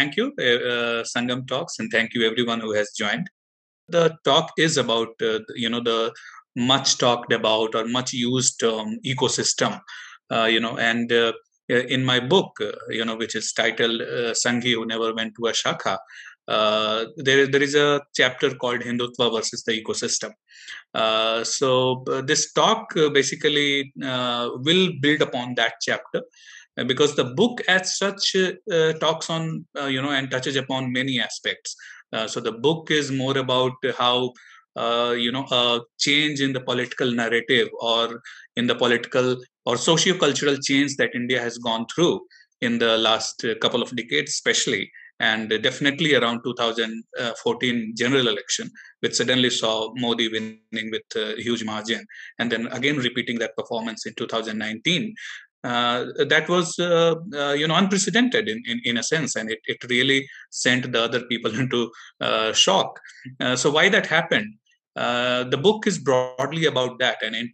thank you, Sangam Talks, and thank you everyone who has joined. The talk is about, the much talked about or much used term ecosystem, and in my book, which is titled Sanghi Who Never Went to a Shakha, there is a chapter called Hindutva versus the ecosystem. So this talk basically will build upon that chapter because the book as such talks on and touches upon many aspects. So the book is more about how a change in the political narrative or in the political or socio-cultural change that India has gone through in the last couple of decades, especially, and definitely around 2014 general election, which suddenly saw Modi winning with a huge margin, and then again repeating that performance in 2019. That was unprecedented in a sense, and it really sent the other people into shock. So why that happened? The book is broadly about that, and it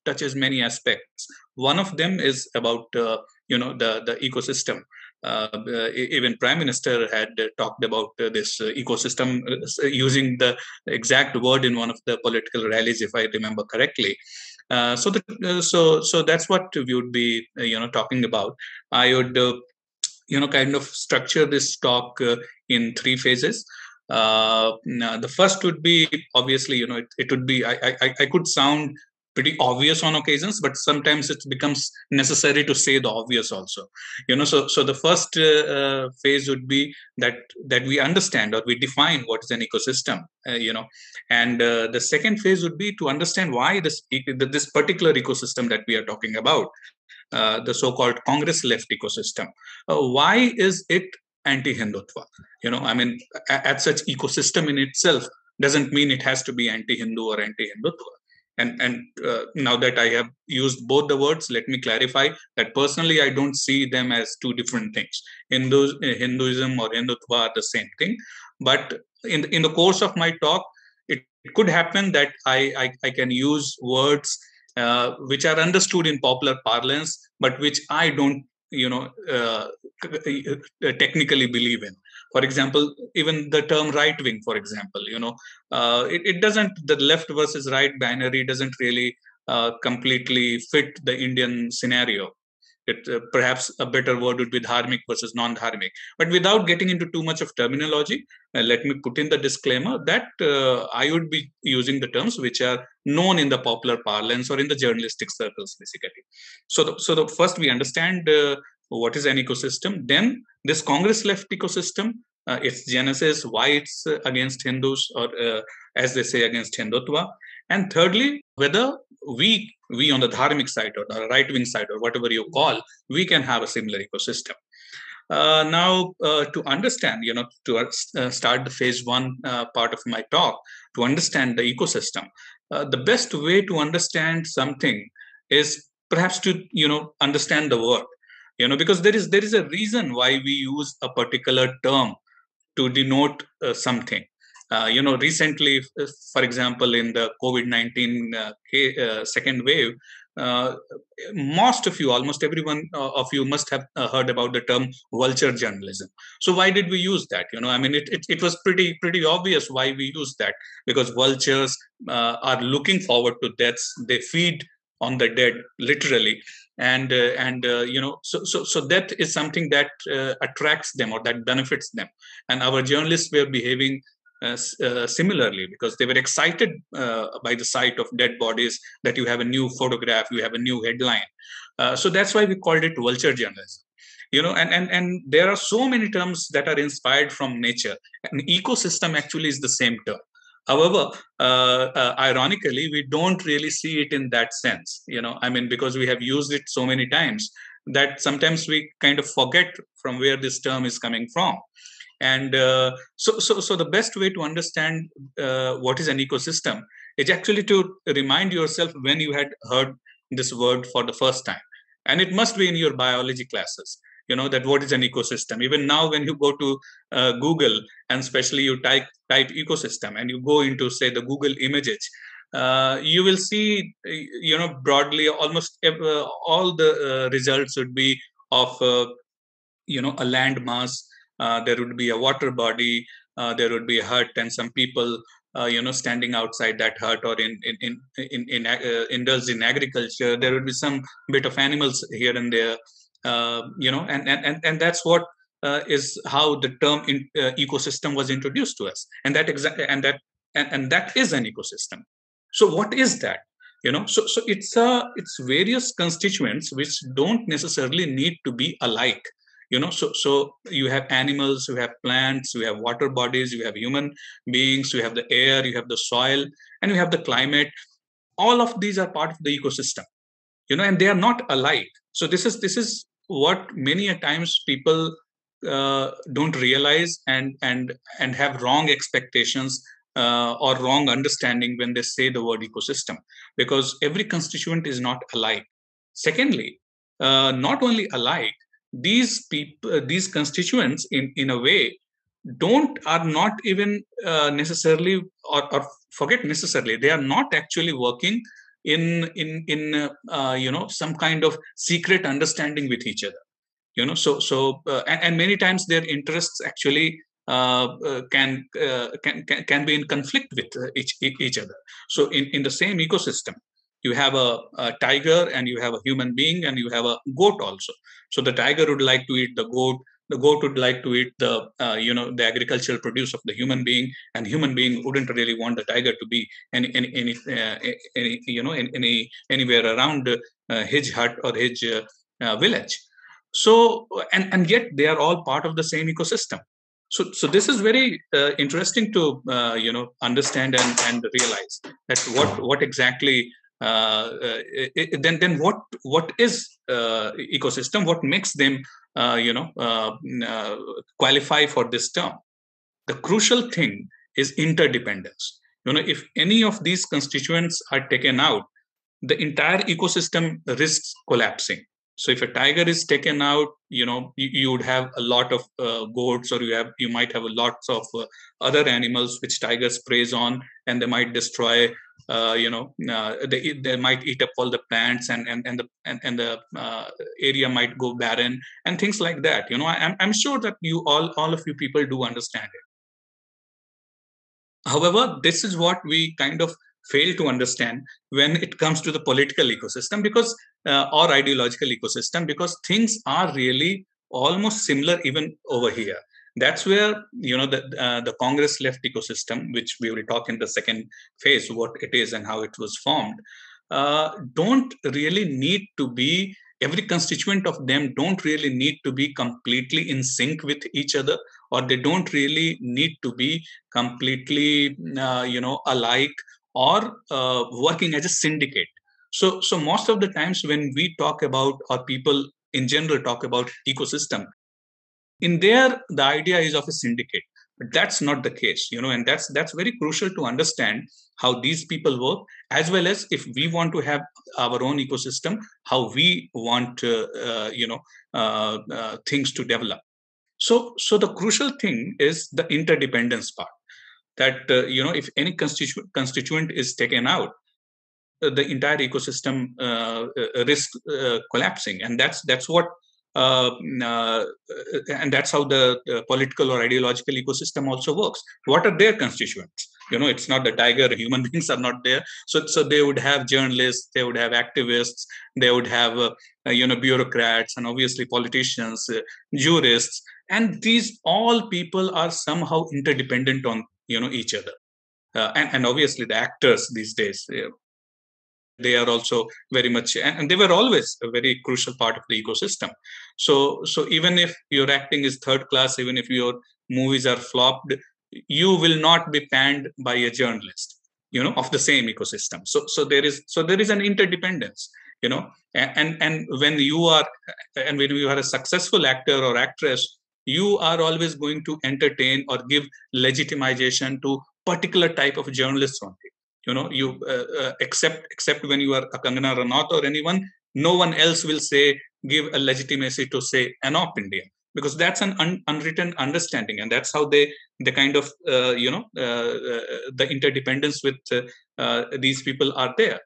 touches many aspects. One of them is about the ecosystem. Even Prime Minister had talked about this ecosystem using the exact word in one of the political rallies, if I remember correctly. So that's what we would be talking about. I would kind of structure this talk in three phases. Now, the first would be obviously, it would be I could sound pretty obvious on occasions, but sometimes it becomes necessary to say the obvious also. So the first phase would be that we understand or we define what is an ecosystem. And the second phase would be to understand why this particular ecosystem that we are talking about, the so-called Congress left ecosystem. Why is it anti-Hindutva? I mean, at such ecosystem in itself doesn't mean it has to be anti-Hindu or anti-Hindutva. And now that I have used both the words, let me clarify that personally I don't see them as two different things. Hinduism or Hindutva are the same thing, but in the course of my talk, it could happen that I can use words which are understood in popular parlance, but which I don't, technically believe in. For example, even the term right wing, for example, it doesn't, the left versus right binary doesn't really completely fit the Indian scenario. Perhaps a better word would be dharmic versus non-dharmic. But without getting into too much of terminology, let me put in the disclaimer that I would be using the terms which are known in the popular parlance or in the journalistic circles, basically. So the first we understand what is an ecosystem. Then this Congress left ecosystem, its genesis, why it's against Hindus or as they say against Hindutva. And thirdly, whether we on the dharmic side or the right wing side or whatever you call, we can have a similar ecosystem. Now, to understand, to start the phase one part of my talk, to understand the ecosystem, the best way to understand something is perhaps to understand the word, because there is a reason why we use a particular term to denote something. Recently, for example, in the COVID-19 second wave, uh, most of you, almost everyone of you must have heard about the term vulture journalism. So why did we use that? I mean, it was pretty obvious why we use that, because vultures are looking forward to deaths. They feed on the dead, literally. So that is something that attracts them or that benefits them, and our journalists were behaving similarly, because they were excited by the sight of dead bodies, that you have a new photograph, you have a new headline. So that's why we called it vulture journalism. And there are so many terms that are inspired from nature. An ecosystem actually is the same term. However, ironically, we don't really see it in that sense. I mean, because we have used it so many times that sometimes we kind of forget from where this term is coming from. And so the best way to understand what is an ecosystem is actually to remind yourself when you had heard this word for the first time. And it must be in your biology classes, that what is an ecosystem. Even now, when you go to Google, and especially you type ecosystem and you go into, say, the Google images, you will see, broadly, almost all the results would be of, a land mass there would be a water body, there would be a hut, and some people standing outside that hut, or indulged in agriculture. There would be some bit of animals here and there, and that's what is how the term ecosystem was introduced to us, and that is an ecosystem. So what is that? So it's various constituents which don't necessarily need to be alike. So you have animals, you have plants, you have water bodies, you have human beings, you have the air, you have the soil, and you have the climate. All of these are part of the ecosystem, and they are not alike. So this is what many a times people don't realize, and have wrong expectations, or wrong understanding when they say the word ecosystem, because every constituent is not alike. Secondly, not only alike, these constituents, in a way, are not even necessarily, or forget necessarily, they are not actually working in some kind of secret understanding with each other. And many times their interests actually can be in conflict with each other. So in the same ecosystem, you have a tiger, and you have a human being, and you have a goat also. So the tiger would like to eat the goat, the goat would like to eat the agricultural produce of the human being, and human being wouldn't really want the tiger to be anywhere around his hut or his village. So and yet they are all part of the same ecosystem. So this is very interesting to understand and realize that what exactly then what is ecosystem, what makes them qualify for this term. The crucial thing is interdependence. If any of these constituents are taken out, the entire ecosystem risks collapsing. So if a tiger is taken out, you would have a lot of goats, or you might have a lots of other animals which tigers preys on, and they might destroy. They might eat up all the plants, and the area might go barren, and things like that. I'm sure that you all of you people do understand it. However, this is what we kind of fail to understand when it comes to the political ecosystem, because or ideological ecosystem, because things are really almost similar even over here. That's where the Congress left ecosystem, which we will talk in the second phase, what it is and how it was formed, don't really need to be, every constituent of them don't really need to be completely in sync with each other, or they don't really need to be completely alike, or working as a syndicate. So most of the times when we talk about, or people in general talk about ecosystem, in there the idea is of a syndicate, but that's not the case. And that's very crucial to understand how these people work, as well as if we want to have our own ecosystem, how we want things to develop. So the crucial thing is the interdependence part, that if any constituent is taken out, the entire ecosystem risks collapsing, and that's what and that's how the political or ideological ecosystem also works. What are their constituents? It's not the tiger. Human beings are not there. So they would have journalists, they would have activists, they would have bureaucrats, and obviously politicians, jurists, and these all people are somehow interdependent on each other, and obviously the actors these days. They are also very much, and they were always a very crucial part of the ecosystem. So even if your acting is third class, even if your movies are flopped, you will not be panned by a journalist of the same ecosystem. So there is an interdependence, and when you are a successful actor or actress, you are always going to entertain or give legitimization to particular type of journalists only. You except when you are a Kangana Ranaut or anyone, no one else will give a legitimacy to say Anop India, because that's an unwritten understanding, and that's how they kind of the interdependence with these people are there.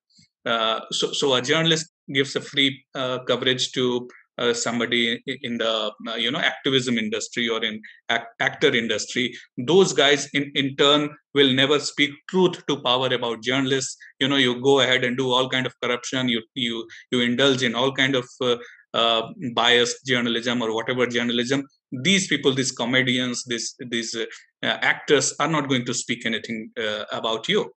So a journalist gives a free coverage to somebody in the activism industry or in actor industry. Those guys in turn will never speak truth to power about journalists. You go ahead and do all kind of corruption. You indulge in all kind of biased journalism or whatever journalism. These people, these comedians, these actors are not going to speak anything about you.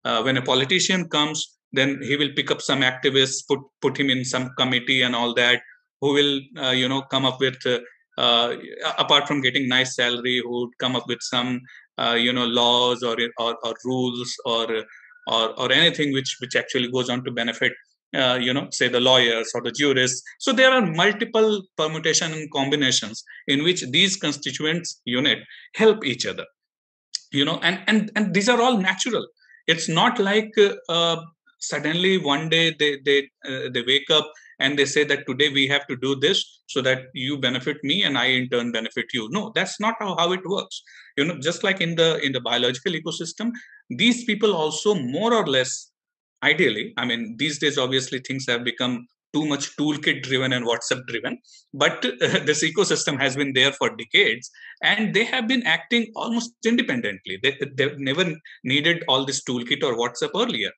When a politician comes, then he will pick up some activists, put him in some committee and all that, who will come up with apart from getting nice salary, who would come up with some laws or rules or anything which actually goes on to benefit say the lawyers or the jurists. So there are multiple permutation and combinations in which these constituents unit help each other, and these are all natural. It's not like suddenly one day they wake up and they say that today we have to do this so that you benefit me and I in turn benefit you. No, that's not how it works. Just like in the biological ecosystem, these people also more or less, ideally, I mean, these days obviously things have become too much toolkit driven and WhatsApp driven, but this ecosystem has been there for decades and they have been acting almost independently. They've never needed all this toolkit or WhatsApp earlier,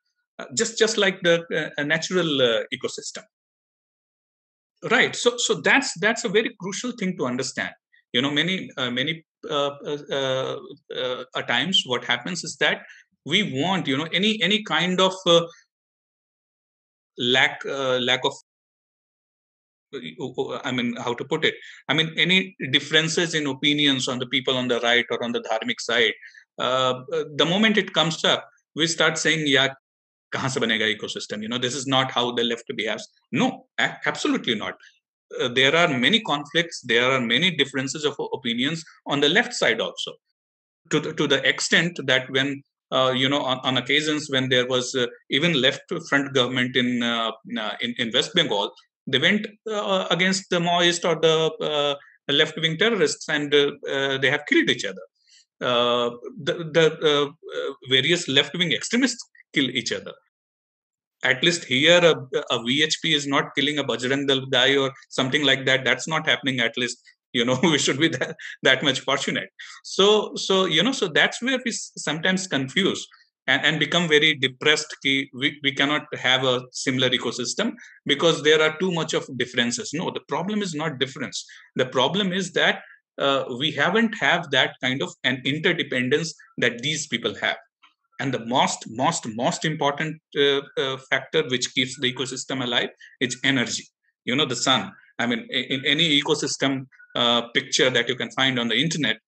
just like the natural ecosystem. Right. So that's a very crucial thing to understand. Many at times what happens is that we want any kind of lack of, I mean, how to put it? I mean, any differences in opinions on the people on the right or on the dharmic side, the moment it comes up, we start saying, yeah, kahan se banega ecosystem? This is not how the left behaves. No, absolutely not. There are many conflicts. There are many differences of opinions on the left side also. To the extent that when on occasions when there was even left front government in West Bengal, they went against the Maoist or the left wing terrorists, and they have killed each other. The various left wing extremists kill each other. At least here, a VHP is not killing a Bajrang Dal guy or something like that. That's not happening. At least we should be that much fortunate. So that's where we sometimes confuse and become very depressed. We cannot have a similar ecosystem because there are too much of differences. No, the problem is not difference. The problem is that we haven't have that kind of an interdependence that these people have. And the most important factor which keeps the ecosystem alive is energy. The sun. I mean, in any ecosystem picture that you can find on the internet,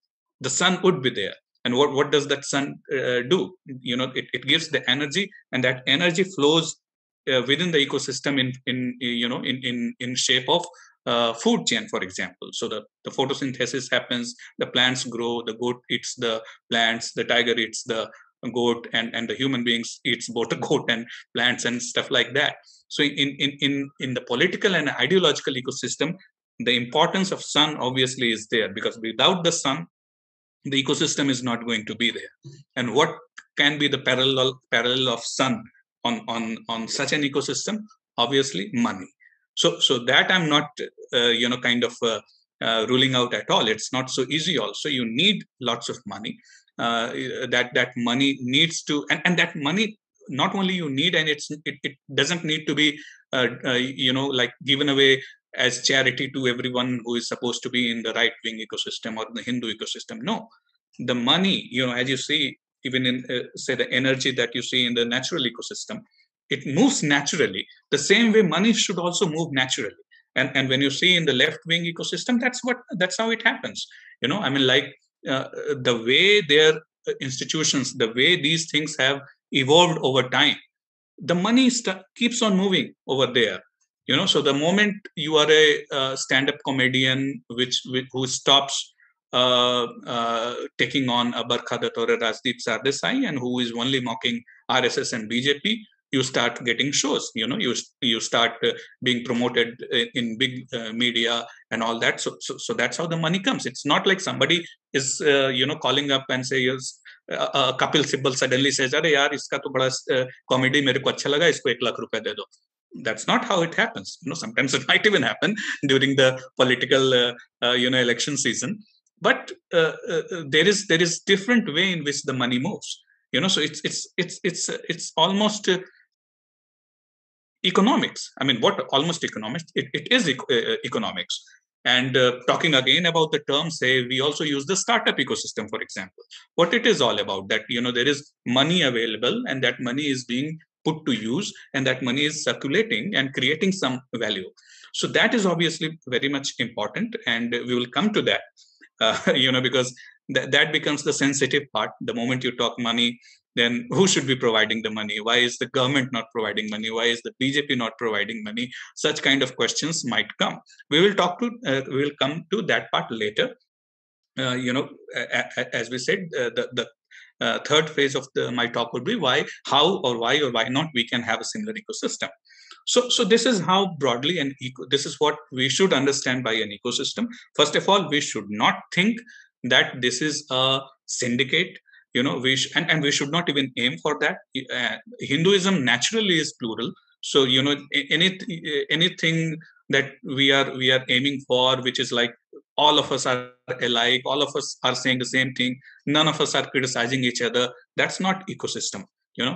the sun would be there. And what does that sun do? It gives the energy, and that energy flows within the ecosystem in shape of food chain, for example. So the photosynthesis happens, the plants grow, the goat eats the plants, the tiger eats the goat, and the human beings eats both the goat and plants and stuff like that. So in the political and ideological ecosystem, the importance of sun obviously is there, because without the sun, the ecosystem is not going to be there. And what can be the parallel of sun on such an ecosystem? Obviously money. So that I'm not kind of ruling out at all. It's not so easy. Also, you need lots of money. That money needs to, and that money not only you need, and it doesn't need to be like given away as charity to everyone who is supposed to be in the right wing ecosystem or the Hindu ecosystem. No, the money, as you see, even in say the energy that you see in the natural ecosystem, it moves naturally. The same way money should also move naturally. And when you see in the left wing ecosystem, that's how it happens. I mean, like the way their institutions, the way these things have evolved over time, the money keeps on moving over there. So the moment you are a stand-up comedian who stops taking on a Barkha Dutt or a Rajdeep Sardesai and who is only mocking RSS and BJP, you start getting shows. You start being promoted in big media and all that. So that's how the money comes. It's not like somebody is calling up and say, Kapil Sibal suddenly says, "Arey yaar, iska to bada comedy mere ko acha laga, isko 1 lakh rupees de do." That's not how it happens. Sometimes it might even happen during the political election season, but there is different way in which the money moves. So it's almost economics. I mean, what almost economics? It is economics. And talking again about the term, say, we also use the startup ecosystem, for example. What it is all about, that there is money available, and that money is being put to use, and that money is circulating and creating some value. So that is obviously very much important, and we will come to that. Because that becomes the sensitive part. The moment you talk money, then who should be providing the money? Why is the government not providing money? Why is the BJP not providing money? Such kind of questions might come. We will come to that part later. As we said, the third phase of my talk would be why not we can have a similar ecosystem. So this is how broadly this is what we should understand by an ecosystem. First of all, we should not think that this is a syndicate. And we should not even aim for that. Hinduism naturally is plural. So anything that we are aiming for, which is like all of us are alike, all of us are saying the same thing, none of us are criticizing each other, that's not ecosystem.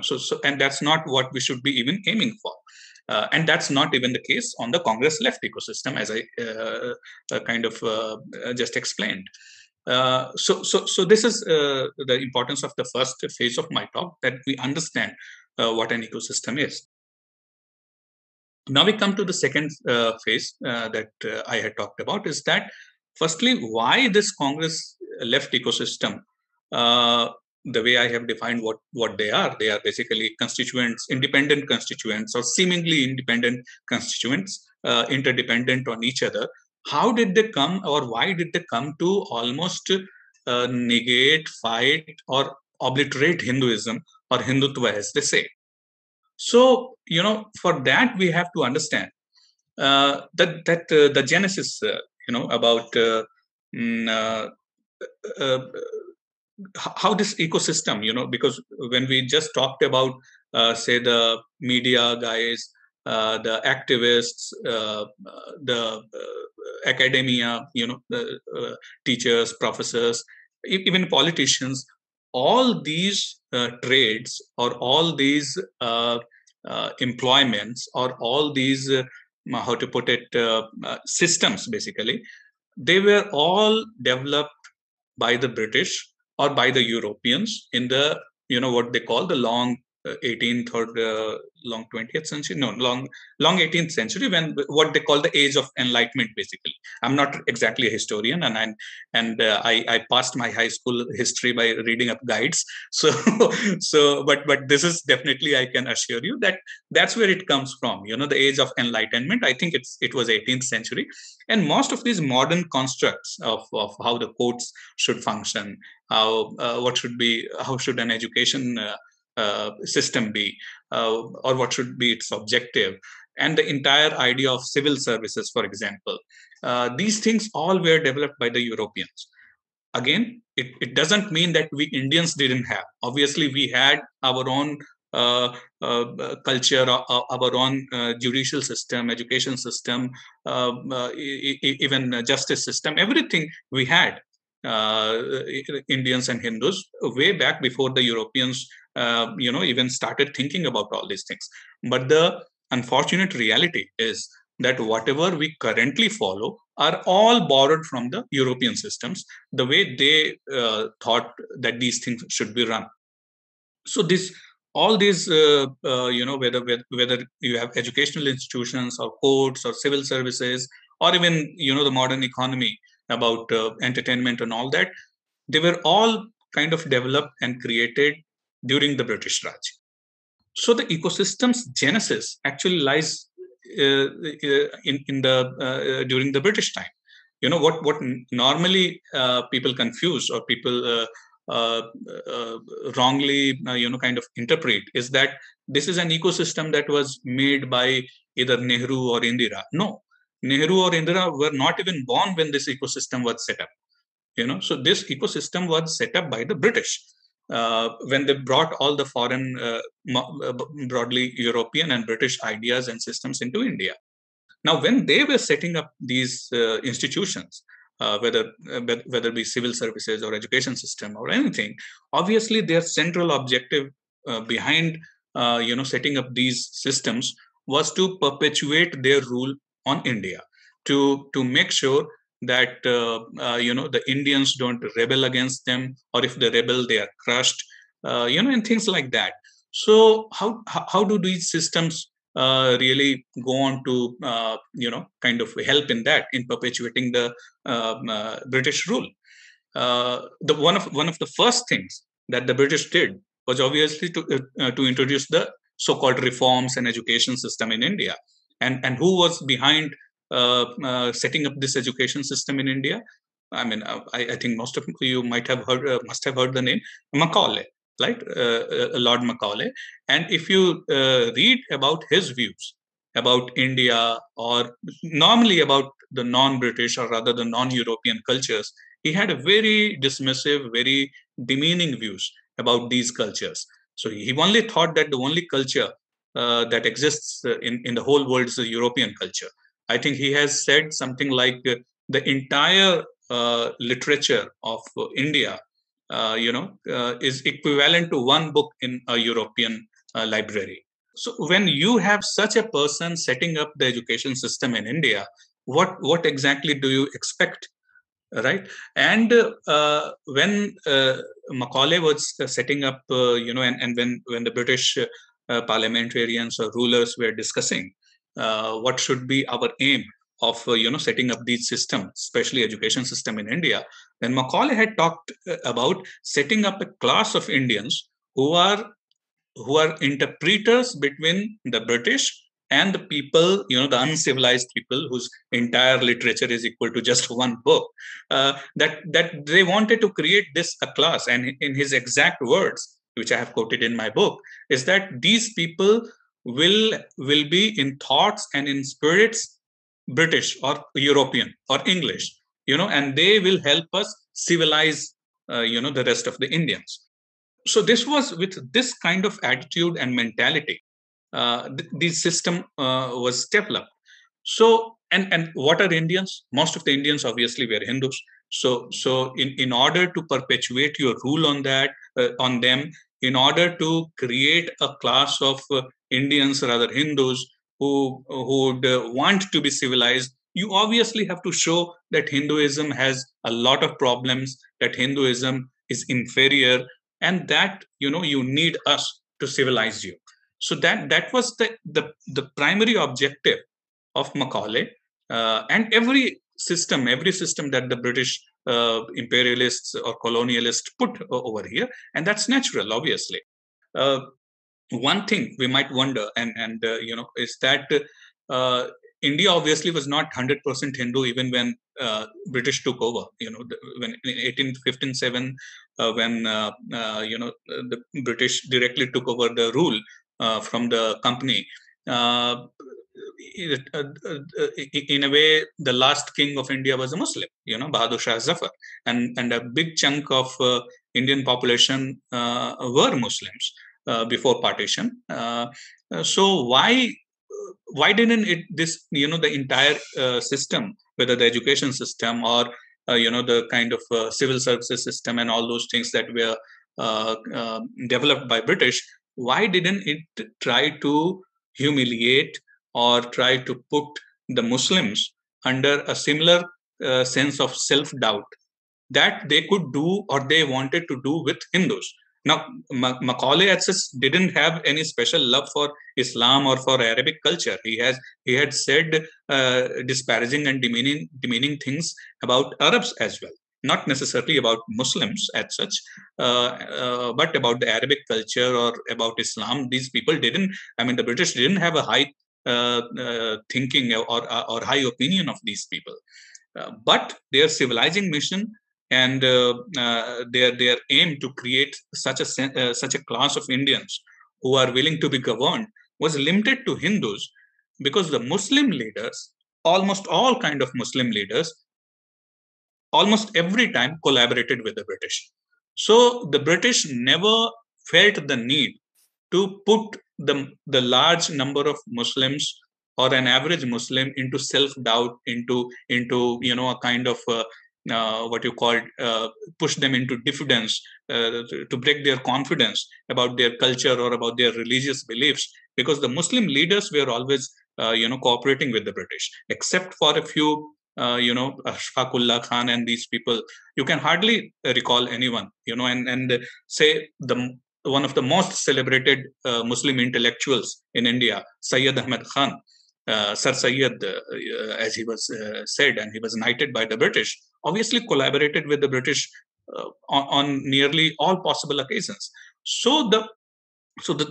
So and that's not what we should be even aiming for. And that's not even the case on the Congress left ecosystem, as I just explained. So this is the importance of the first phase of my talk, that we understand what an ecosystem is. Now we come to the second phase that I had talked about, is that firstly, why this Congress left ecosystem? The way I have defined what they are basically constituents, independent constituents, or seemingly independent constituents, interdependent on each other. How did they come, or why did they come to almost negate, fight, or obliterate Hinduism, or Hindutva, as they say? So, for that we have to understand that the genesis, about how this ecosystem, because when we just talked about, say, the media guys, the activists, the academia, the teachers, professors, even politicians, all these trades, or all these employments, or all these, how to put it, systems, basically, they were all developed by the British or by the Europeans in the, what they call the long 18th or long 20th century, no, long 18th century, when what they call the age of enlightenment. Basically, I'm not exactly a historian, and I passed my high school history by reading up guides. But this is definitely, I can assure you that that's where it comes from. The age of enlightenment. I think it was 18th century, and most of these modern constructs of how the courts should function, how should an education system be, or what should be its objective, and the entire idea of civil services, for example. These things all were developed by the Europeans. Again, it doesn't mean that we Indians didn't have. Obviously, we had our own culture, our own judicial system, education system, even justice system, everything we had. Indians and Hindus, way back before the Europeans even started thinking about all these things. But the unfortunate reality is that whatever we currently follow are all borrowed from the European systems, the way they thought that these things should be run. So all these, whether you have educational institutions, or courts, or civil services, or even the modern economy about entertainment and all that, they were all kind of developed and created during the British Raj. So the ecosystem's genesis actually lies in the during the British time. What normally people confuse, or people wrongly kind of interpret, is that this is an ecosystem that was made by either Nehru or Indira. No, Nehru or Indira were not even born when this ecosystem was set up. So this ecosystem was set up by the British. when they brought all the foreign, broadly European and British ideas and systems into India. Now, when they were setting up these institutions, whether it be civil services or education system or anything, obviously their central objective behind setting up these systems was to perpetuate their rule on India, to make sure that the Indians don't rebel against them, or if they rebel, they are crushed, and things like that. So how do these systems really go on to kind of help in that, in perpetuating the British rule? The one of the first things that the British did was obviously to introduce the so-called reforms and education system in India. And who was behind setting up this education system in India? I mean, I think most of you must have heard the name Macaulay, right? Lord Macaulay. And if you read about his views about India, or normally about the non-British, or rather the non-European cultures, he had a very dismissive, very demeaning views about these cultures. So he only thought that the only culture that exists in the whole world is the European culture. I think he has said something like the entire literature of India, is equivalent to one book in a European library. So when you have such a person setting up the education system in India, what exactly do you expect, right? And when Macaulay was setting up, and when the British parliamentarians or rulers were discussing what should be our aim of setting up these systems, especially education system in India, then Macaulay had talked about setting up a class of Indians who are interpreters between the British and the people, the uncivilized people whose entire literature is equal to just one book. That they wanted to create this a class, and in his exact words, which I have quoted in my book, is that these people will be in thoughts and in spirits British or European or English, and they will help us civilize, the rest of the Indians. So this was with this kind of attitude and mentality, the system was developed. So, and what are Indians? Most of the Indians obviously were Hindus. So in order to perpetuate your rule on them, in order to create a class of Indians, rather Hindus, who would want to be civilized, you obviously have to show that Hinduism has a lot of problems, that Hinduism is inferior, and that you need us to civilize you. So that was the primary objective of Macaulay, and every system that the British imperialists or colonialists put over here, and that's natural, obviously. Uh, One thing we might wonder, is that uh, India obviously was not 100% Hindu even when British took over. When in 1857, when the British directly took over the rule from the company. Uh, in a way, the last king of India was a Muslim, Bahadur Shah Zafar, and a big chunk of Indian population were Muslims before partition. So why didn't it this the entire system, whether the education system or the kind of civil services system and all those things that were developed by British, why didn't it try to humiliate or try to put the Muslims under a similar sense of self-doubt that they could do or they wanted to do with Hindus? Now, Macaulay at such didn't have any special love for Islam or for Arabic culture. He had said disparaging and demeaning things about Arabs as well, not necessarily about Muslims as such, but about the Arabic culture or about Islam. These people didn't. I mean, the British didn't have a high thinking or high opinion of these people, but their civilizing mission and their aim to create such a class of Indians who are willing to be governed was limited to Hindus, because the Muslim leaders, almost all kind of Muslim leaders, almost every time collaborated with the British. So the British never felt the need to put the large number of Muslims or an average Muslim into self doubt, into a kind of what you call push them into diffidence, to break their confidence about their culture or about their religious beliefs, because the Muslim leaders were always cooperating with the British, except for a few. Ashfaqullah Khan and these people, you can hardly recall anyone, and say the one of the most celebrated Muslim intellectuals in India, Sayyid Ahmed Khan, Sir Sayyid, as he was said, and he was knighted by the British, obviously collaborated with the British on nearly all possible occasions. So the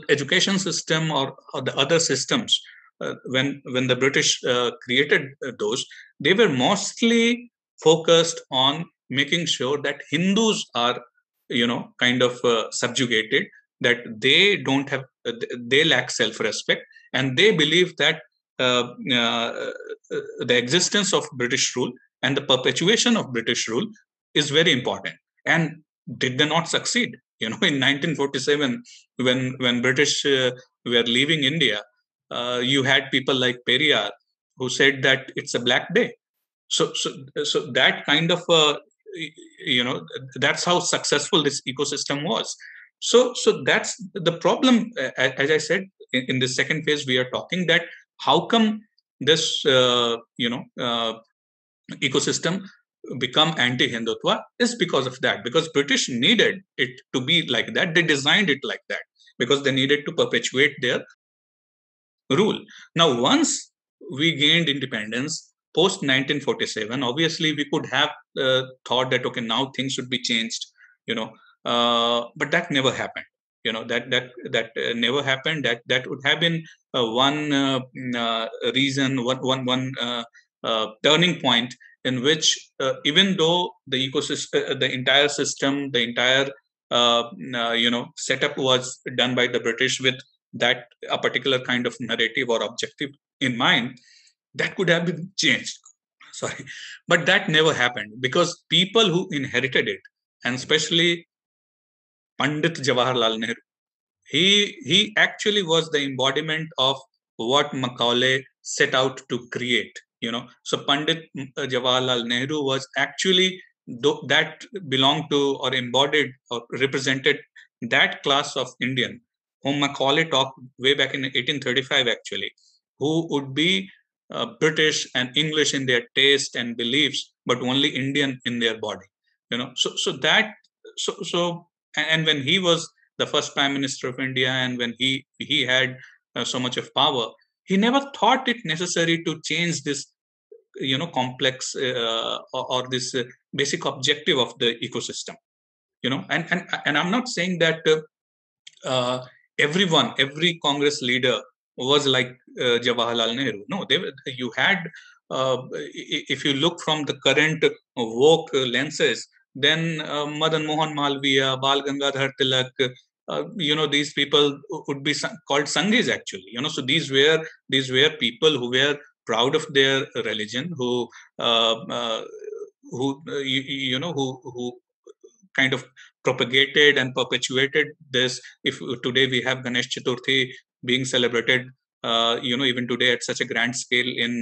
education system or the other systems, when the British created those, they were mostly focused on making sure that Hindus are kind of subjugated, that they don't have they lack self-respect, and they believe that uh, uh, the existence of British rule and the perpetuation of British rule is very important. And did they not succeed? In 1947, when British were leaving India, you had people like Periyar who said that it's a black day. So that kind of you know that's how successful this ecosystem was. So that's the problem. As I said, in the second phase, we are talking that how come this ecosystem become anti-Hindutva is because of that. Because British needed it to be like that. They designed it like that because they needed to perpetuate their rule. Now, once we gained independence post 1947, obviously we could have thought that okay, now things should be changed, but that never happened. That never happened. That would have been one reason, one turning point in which, even though the ecosystem, the entire system, the entire setup was done by the British with that a particular kind of narrative or objective in mind, that could have been changed. Sorry, but that never happened because people who inherited it, and especially Pandit Jawaharlal Nehru, he actually was the embodiment of what Macaulay set out to create. So Pandit Jawaharlal Nehru was actually that belonged to or embodied or represented that class of Indian whom Macaulay talked way back in 1835, actually, who would be British and English in their taste and beliefs, but only Indian in their body. And when he was the first prime minister of India, and when he had so much of power, he never thought it necessary to change this complex or this basic objective of the ecosystem. And I'm not saying that every Congress leader was like Jawaharlal Nehru. No, you had, if you look from the current woke lenses, then Madan Mohan Malviya, Bal Gangadhar Tilak, these people would be called Sanghis actually. So these were people who were proud of their religion, who kind of propagated and perpetuated this. If today we have Ganesh Chaturthi being celebrated, even today at such a grand scale in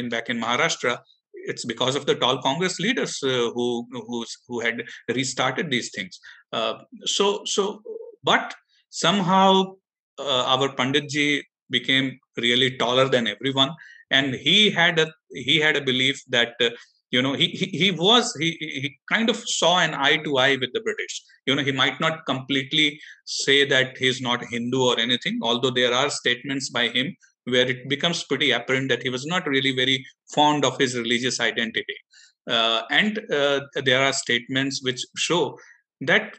back in Maharashtra, it's because of the tall Congress leaders who had restarted these things. But somehow our Panditji became really taller than everyone, and he had a belief that he kind of saw an eye to eye with the British. He might not completely say that he's not Hindu or anything, although there are statements by him where it becomes pretty apparent that he was not really very fond of his religious identity. And there are statements which show that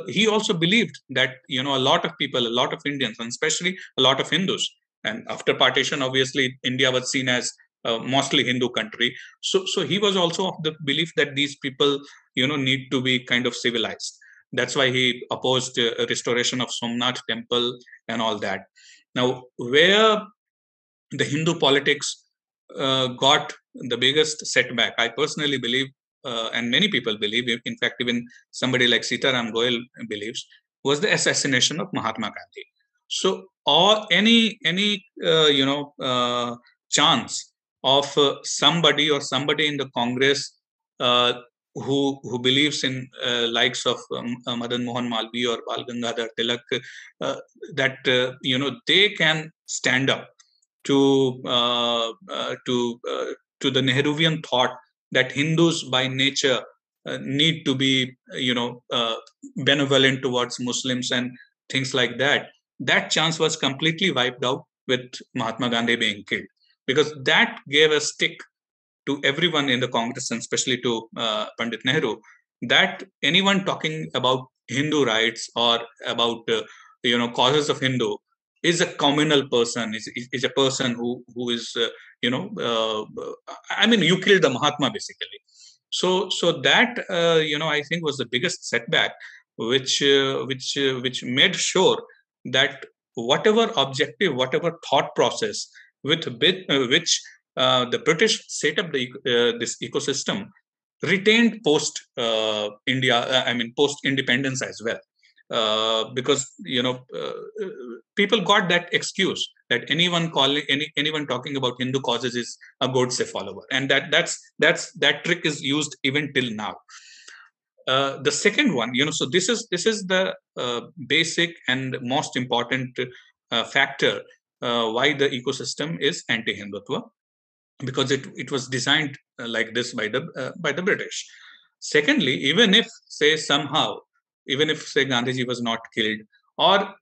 he also believed that a lot of people, a lot of Indians, and especially a lot of Hindus, and after partition, obviously India was seen as mostly Hindu country. So he was also of the belief that these people, need to be kind of civilized. That's why he opposed a restoration of Somnath temple and all that. Now, where the Hindu politics got the biggest setback, I personally believe, and many people believe, in fact, even somebody like Sitaram Goyal believes, was the assassination of Mahatma Gandhi. So, or any chance of somebody in the Congress uh, who believes in likes of Madan Mohan Malviya or Bal Gangadhar Tilak, that they can stand up to to the Nehruvian thought that Hindus by nature need to be benevolent towards Muslims and things like that. That chance was completely wiped out with Mahatma Gandhi being killed, because that gave a stick to everyone in the Congress, and especially to Pandit Nehru, that anyone talking about Hindu rights or about causes of Hindu is a communal person, is a person who is I mean, you killed the Mahatma basically. So that I think was the biggest setback, which made sure that whatever objective, whatever thought process with which the British set up this ecosystem retained post India, I mean post independence as well, because people got that excuse that anyone talking about Hindu causes is a Godse follower, and that trick is used even till now. The second one, so this is the basic and most important factor why the ecosystem is anti-Hindutva, because it was designed like this by the British. Secondly, even if somehow, even if Gandhiji was not killed, or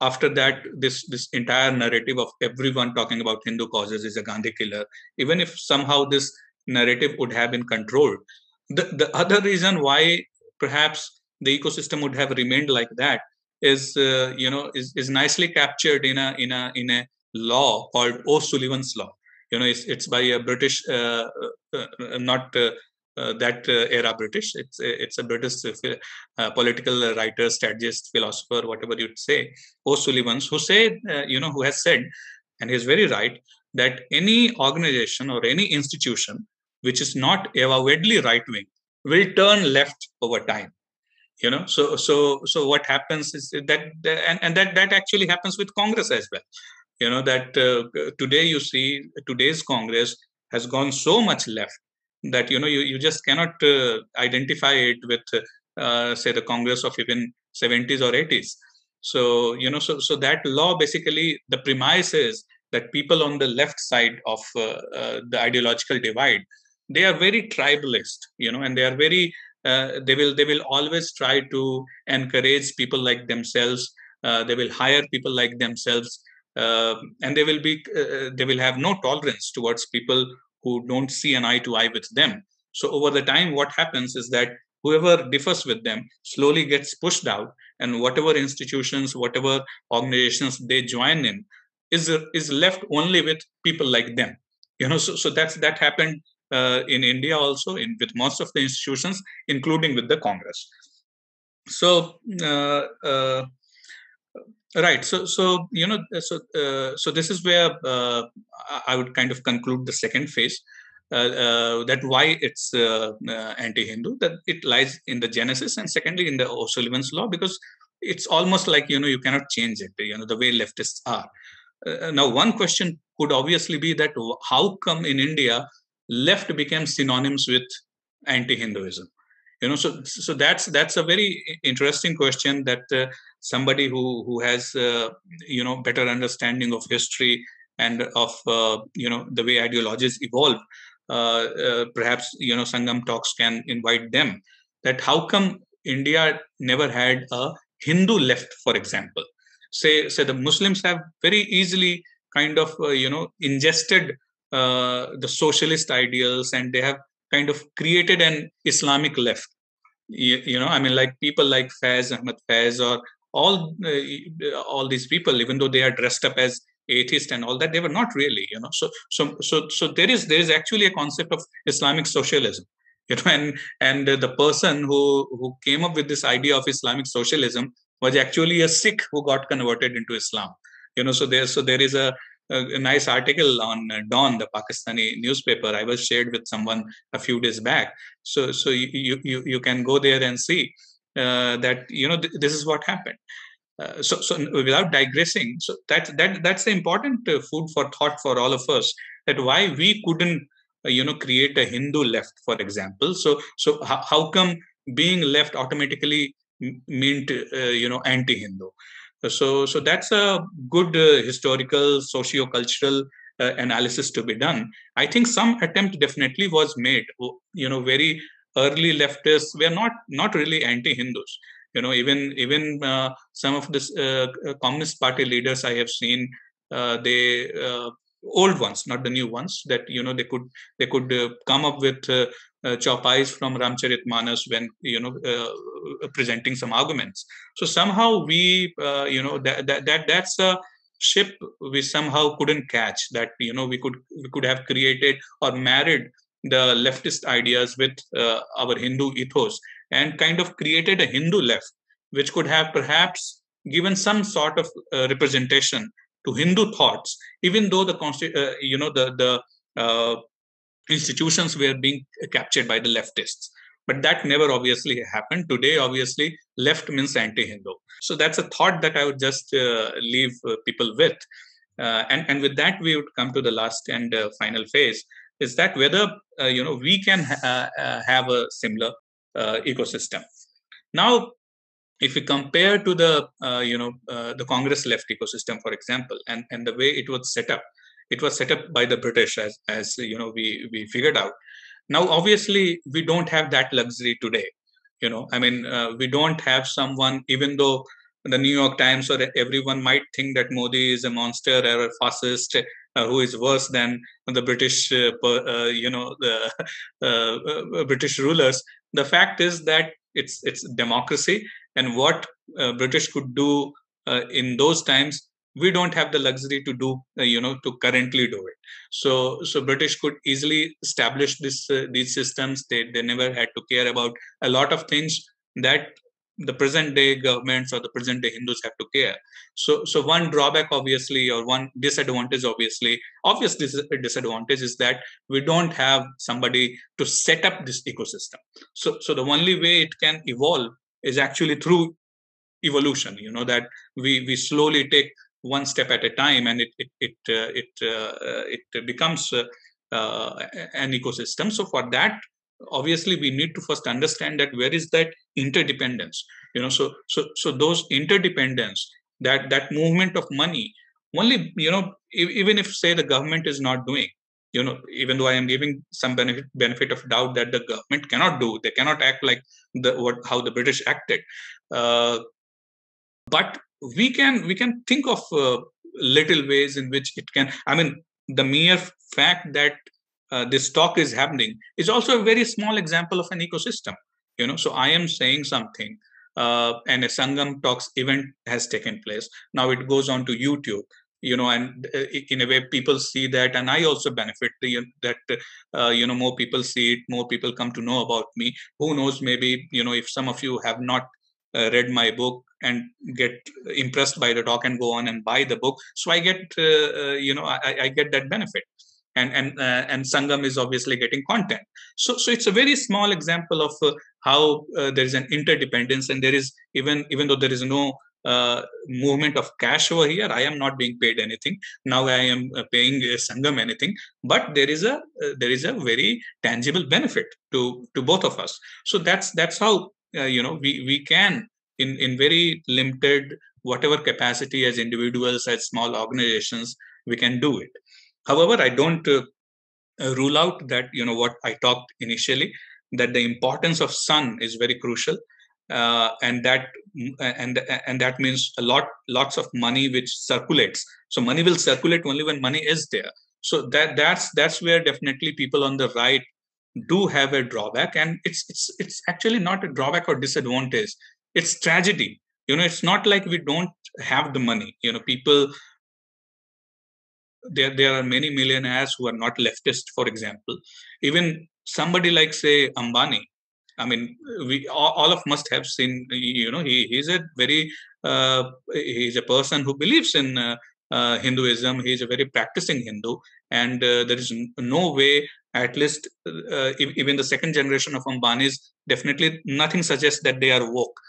after that this entire narrative of everyone talking about Hindu causes is a Gandhi killer, even if somehow this narrative would have been controlled, the other reason why perhaps the ecosystem would have remained like that is is nicely captured in a law called O'Sullivan's law. It's by a British, not that era British. It's a British political writer, strategist, philosopher, whatever you'd say, O'Sullivan's, who said, who has said, and he's very right, that any organization or any institution which is not avowedly right wing will turn left over time. So what happens is and that actually happens with Congress as well. That today you see today's Congress has gone so much left that you just cannot identify it with say the Congress of even 70s or 80s. So that law, basically the premise is that people on the left side of the ideological divide, they are very tribalist, and they are very they will always try to encourage people like themselves. They will hire people like themselves, and they will have no tolerance towards people who don't see an eye to eye with them. So over the time, what happens is that whoever differs with them slowly gets pushed out, and whatever institutions, whatever organizations they join in is left only with people like them. So that happened in India also, with most of the institutions, including with the Congress. So right. So this is where I would kind of conclude the second phase. That why it's anti-Hindu, that it lies in the genesis, and secondly in the O'Sullivan's law, because it's almost like you cannot change it. The way leftists are. Now, one question could obviously be that how come in India left became synonyms with anti-Hinduism? So that's a very interesting question that somebody who has better understanding of history and of the way ideologies evolve, perhaps Sangam Talks can invite them, that how come India never had a Hindu left, for example. Say the Muslims have very easily kind of ingested the socialist ideals, and they have kind of created an Islamic left. I mean, like people like Faiz Ahmad Faiz, or all these people, even though they are dressed up as atheist and all that, they were not really. So there is actually a concept of Islamic socialism. And the person who came up with this idea of Islamic socialism was actually a Sikh who got converted into Islam. So there is a a nice article on Dawn, the Pakistani newspaper. I was shared with someone a few days back. So you can go there and see that this is what happened. So without digressing, so that's the important food for thought for all of us, that why we couldn't create a Hindu left, for example. So how come being left automatically meant anti-Hindu? So that's a good historical socio-cultural analysis to be done. I think some attempt definitely was made. Very early leftists were not really anti-Hindus. Even some of the Communist Party leaders I have seen, they old ones, not the new ones, that they could come up with chaupais from Ramcharitmanas when presenting some arguments. So somehow we that's a ship we somehow couldn't catch, that we could have created or married the leftist ideas with our Hindu ethos, and kind of created a Hindu left, which could have perhaps given some sort of representation to Hindu thoughts, even though the institutions were being captured by the leftists. But that never obviously happened. Today, obviously, left means anti-Hindu. So that's a thought that I would just leave people with. And with that, we would come to the last and final phase, is that whether we can have a similar ecosystem. Now, if we compare to the Congress left ecosystem, for example, and the way it was set up by the British, as we figured out. Now, obviously, we don't have that luxury today. We don't have someone, even though the New York Times or everyone might think that Modi is a monster or a fascist who is worse than the British, the British rulers. The fact is that it's democracy, and what British could do in those times, we don't have the luxury to do to currently do it. So British could easily establish these systems. They never had to care about a lot of things that the present day governments or the present day Hindus have to care. So one drawback, obviously, or one disadvantage, obvious disadvantage, is that we don't have somebody to set up this ecosystem. So the only way it can evolve is actually through evolution. That we slowly take one step at a time, and it becomes an ecosystem. So for that, obviously, we need to first understand that where is that interdependence. So those interdependence, that movement of money, only even if, say, the government is not doing, even though I am giving some benefit of doubt that the government cannot do, they cannot act like how the British acted. But we can think of little ways in which it can. The mere fact that this talk is happening is also a very small example of an ecosystem. So I am saying something, and a Sangam Talks event has taken place. Now it goes on to YouTube. And in a way, people see that, and I also benefit. More people see it, more people come to know about me. Who knows? Maybe if some of you have not read my book and get impressed by the talk and go on and buy the book, so I get I get that benefit, and Sangam is obviously getting content. So it's a very small example of how there is an interdependence, and there is, even though there is no movement of cash over here, I am not being paid anything. Now I am paying Sangam anything, but there is a very tangible benefit to both of us. So that's how we can, in very limited whatever capacity, as individuals, as small organizations, we can do it. However, I don't rule out that what I talked initially, that the importance of sun is very crucial, and that means lots of money which circulates. So money will circulate only when money is there. So that's where definitely people on the right do have a drawback, and it's actually not a drawback or disadvantage. It's tragedy. It's not like we don't have the money. People, there are many millionaires who are not leftist, for example. Even somebody like, say, Ambani. We all of must have seen. He's a very he's a person who believes in Hinduism. He is a very practicing Hindu, and there is no way, at least even the second generation of Ambanis, definitely nothing suggests that they are woke,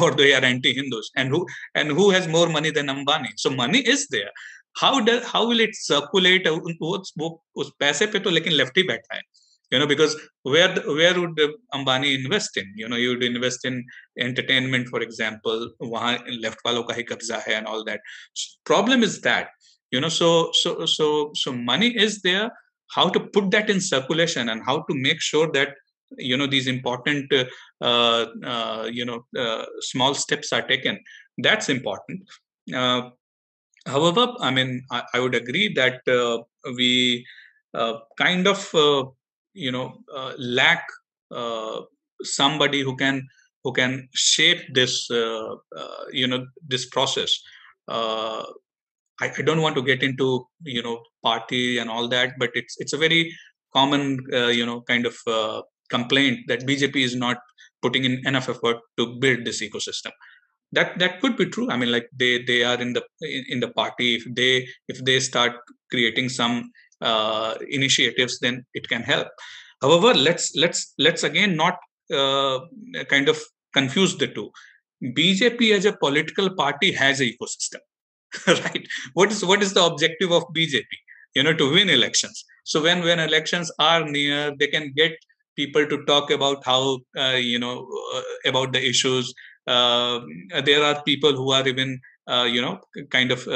or they are anti-Hindus. And who has more money than Ambani? So money is there. How will it circulate? उस पैसे पे तो लेकिन left ही बैठा है, because where would Ambani invest in? You would invest in entertainment, for example. वहाँ left वालों का ही कब्जा है and all that. Problem is that, so money is there. How to put that in circulation and how to make sure that these important small steps are taken. That's important. However, I mean, I would agree that we kind of lack somebody who can shape this this process. I don't want to get into party and all that, but it's a very common kind of complaint that BJP is not putting in enough effort to build this ecosystem. That could be true. I mean, like they are in the party. If they start creating some initiatives, then it can help. However, let's again not kind of confuse the two. BJP as a political party has an ecosystem. Right? What is the objective of BJP? To win elections. So when elections are near, they can get people to talk about how about the issues. There are people who are even kind of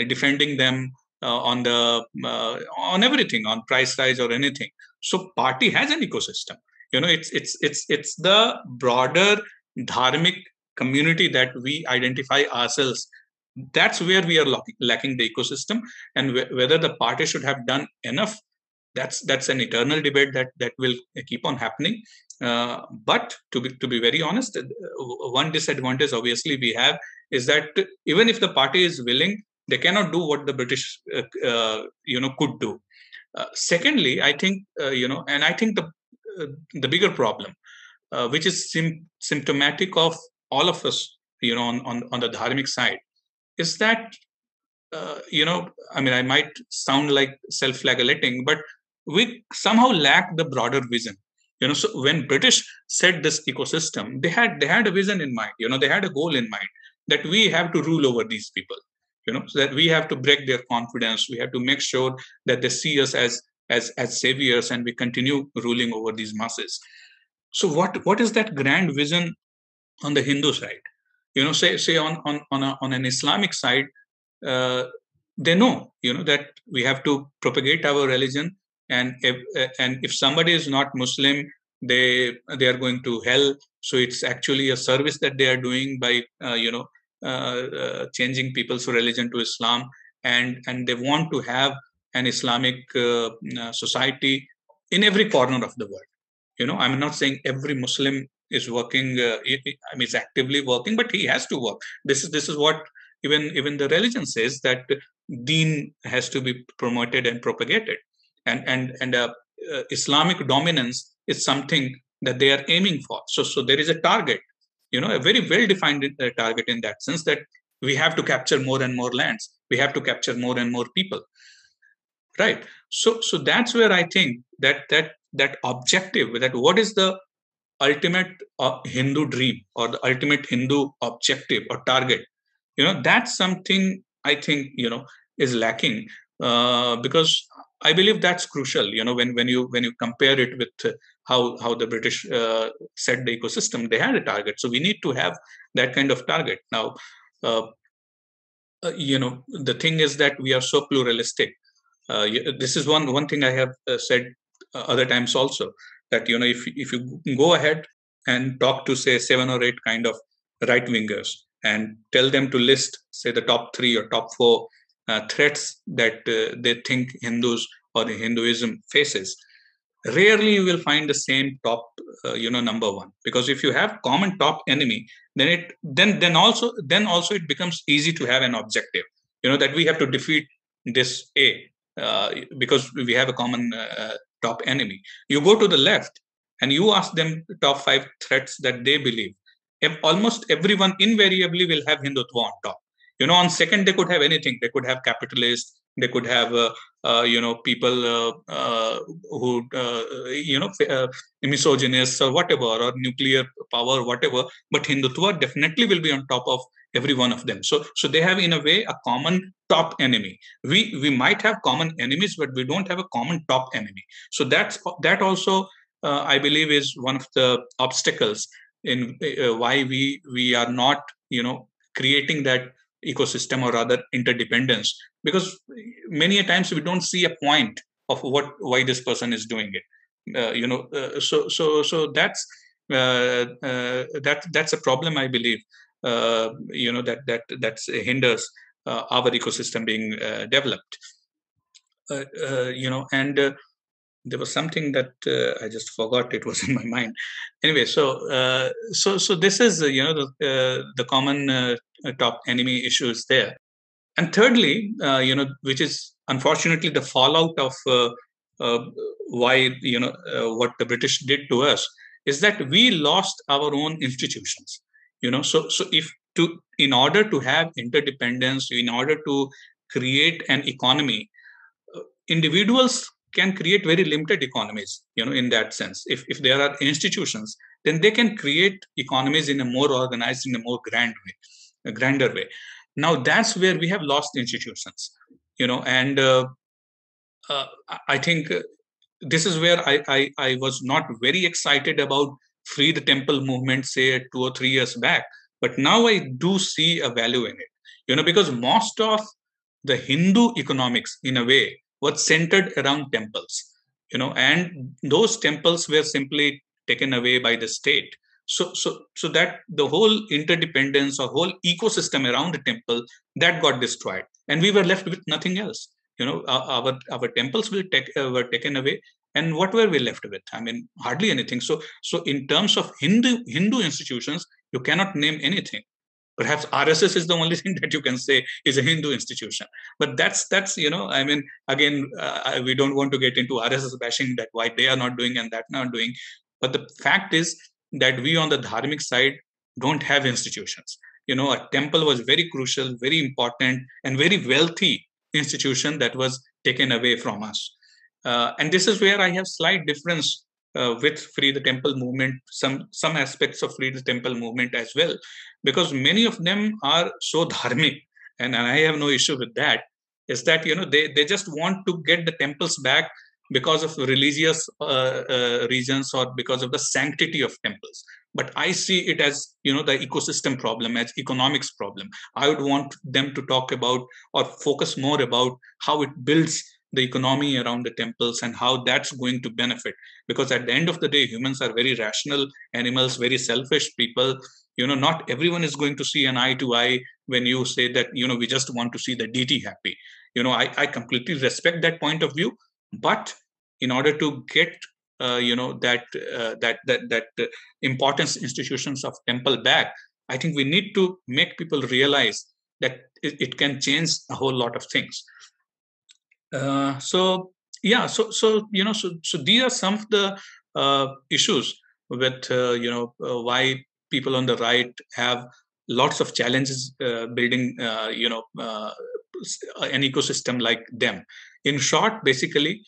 defending them on everything, on price rise or anything. So party has an ecosystem. It's the broader dharmic community that we identify ourselves. That's where we are lacking the ecosystem, and whether the party should have done enough, that's an eternal debate that will keep on happening. But to be very honest, one disadvantage obviously we have is that even if the party is willing, they cannot do what the British could do. Secondly, I think and I think the bigger problem, which is symptomatic of all of us, on the dharmic side, is that I mean, I might sound like self-flagellating, but we somehow lack the broader vision. So when British set this ecosystem, they had a vision in mind. They had a goal in mind that we have to rule over these people. So that we have to break their confidence. We have to make sure that they see us as saviors, and we continue ruling over these masses. So what is that grand vision on the Hindu side? Say on an Islamic side, they know that we have to propagate our religion, and if somebody is not Muslim, they are going to hell. So it's actually a service that they are doing by changing people's religion to Islam, and they want to have an Islamic society in every corner of the world. I'm not saying every Muslim is working, I mean, is actively working, but he has to work. This is what even the religion says, that deen has to be promoted and propagated, and Islamic dominance is something that they are aiming for. So there is a target, a very well defined target, in that sense that we have to capture more and more lands, we have to capture more and more people, right? So that's where I think that objective, that what is the ultimate Hindu dream or the ultimate Hindu objective or target, that's something I think is lacking, because I believe that's crucial. When you compare it with how the British set the ecosystem, they had a target. So we need to have that kind of target. Now, the thing is that we are so pluralistic. This is one thing I have said other times also, that if you go ahead and talk to, say, 7 or 8 kind of right wingers and tell them to list, say, the top 3 or top 4 threats that they think Hindus or Hinduism faces, rarely you will find the same top number 1. Because if you have common top enemy, then also it becomes easy to have an objective, that we have to defeat this A, because we have a common top enemy. You go to the left and you ask them the top 5 threats that they believe. Almost everyone invariably will have Hindutva on top. On second, they could have anything. They could have capitalists. They could have people who misogynists or whatever, or nuclear power, whatever. But Hindutva definitely will be on top of every one of them. So they have, in a way, a common top enemy. We might have common enemies, but we don't have a common top enemy. So that also, I believe, is one of the obstacles in why we are not creating that ecosystem, or rather interdependence, because many a times we don't see a point of why this person is doing it. So that's a problem, I believe. That hinders our ecosystem being developed. And there was something that I just forgot. It was in my mind. Anyway, so this is the common top enemy issues there. And thirdly, which is unfortunately the fallout of uh, why what the British did to us, is that we lost our own institutions. So if to in order to have interdependence, in order to create an economy, individuals can create very limited economies, in that sense. If there are institutions, then they can create economies in a more organized, in a more a grander way. Now that's where we have lost institutions, and I think this is where I was not very excited about free the temple movement, say 2 or 3 years back, but now I do see a value in it, because most of the Hindu economics, in a way, was centered around temples, and those temples were simply taken away by the state. So that the whole interdependence or whole ecosystem around the temple, that got destroyed, and we were left with nothing else. Our temples were taken away, and what were we left with? I mean, hardly anything. So in terms of Hindu institutions, you cannot name anything. Perhaps RSS is the only thing that you can say is a Hindu institution. But that's I mean, again, we don't want to get into RSS bashing, that why they are not doing and that not doing. But the fact is that we on the dharmic side don't have institutions. A temple was very crucial, very important, and very wealthy institution that was taken away from us. And this is where I have slight difference with Free the Temple movement, some aspects of Free the Temple movement as well, because many of them are so dharmic, and I have no issue with that. Is that they just want to get the temples back because of religious reasons, or because of the sanctity of temples. But I see it as the ecosystem problem, as economics problem. I would want them to talk about or focus more about how it builds the economy around the temples and how that's going to benefit, because at the end of the day, humans are very rational animals, very selfish people. Not everyone is going to see an eye to eye when you say that we just want to see the deity happy. I completely respect that point of view, but in order to get that importance institutions of temple back, I think we need to make people realize that it can change a whole lot of things. So yeah, so these are some of the issues with why people on the right have lots of challenges building an ecosystem like them. In short, basically,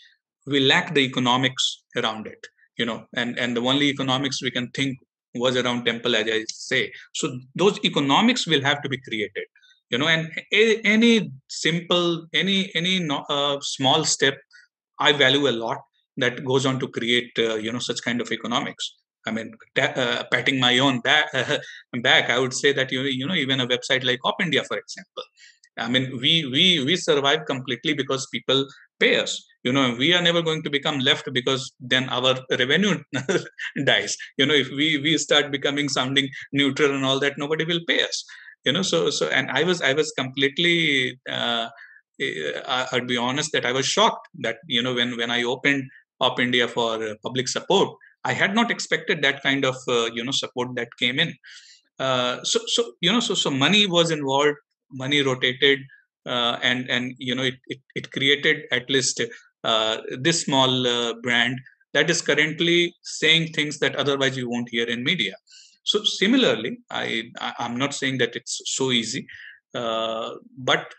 we lack the economics around it, and the only economics we can think was around temple, as I say. So those economics will have to be created, and any simple, any small step, I value a lot, that goes on to create such kind of economics. I mean, patting my own back, I would say that even a website like Op India, for example, I mean, we survive completely because people pay us. We are never going to become left, because then our revenue dies. If we start becoming sounding neutral and all that, nobody will pay us. So and I was completely I'd be honest that I was shocked that when I opened Op India for public support, I had not expected that kind of support that came in. So money was involved, money rotated, and it created at least this small brand that is currently saying things that otherwise you won't hear in media. So similarly, I'm not saying that it's so easy, But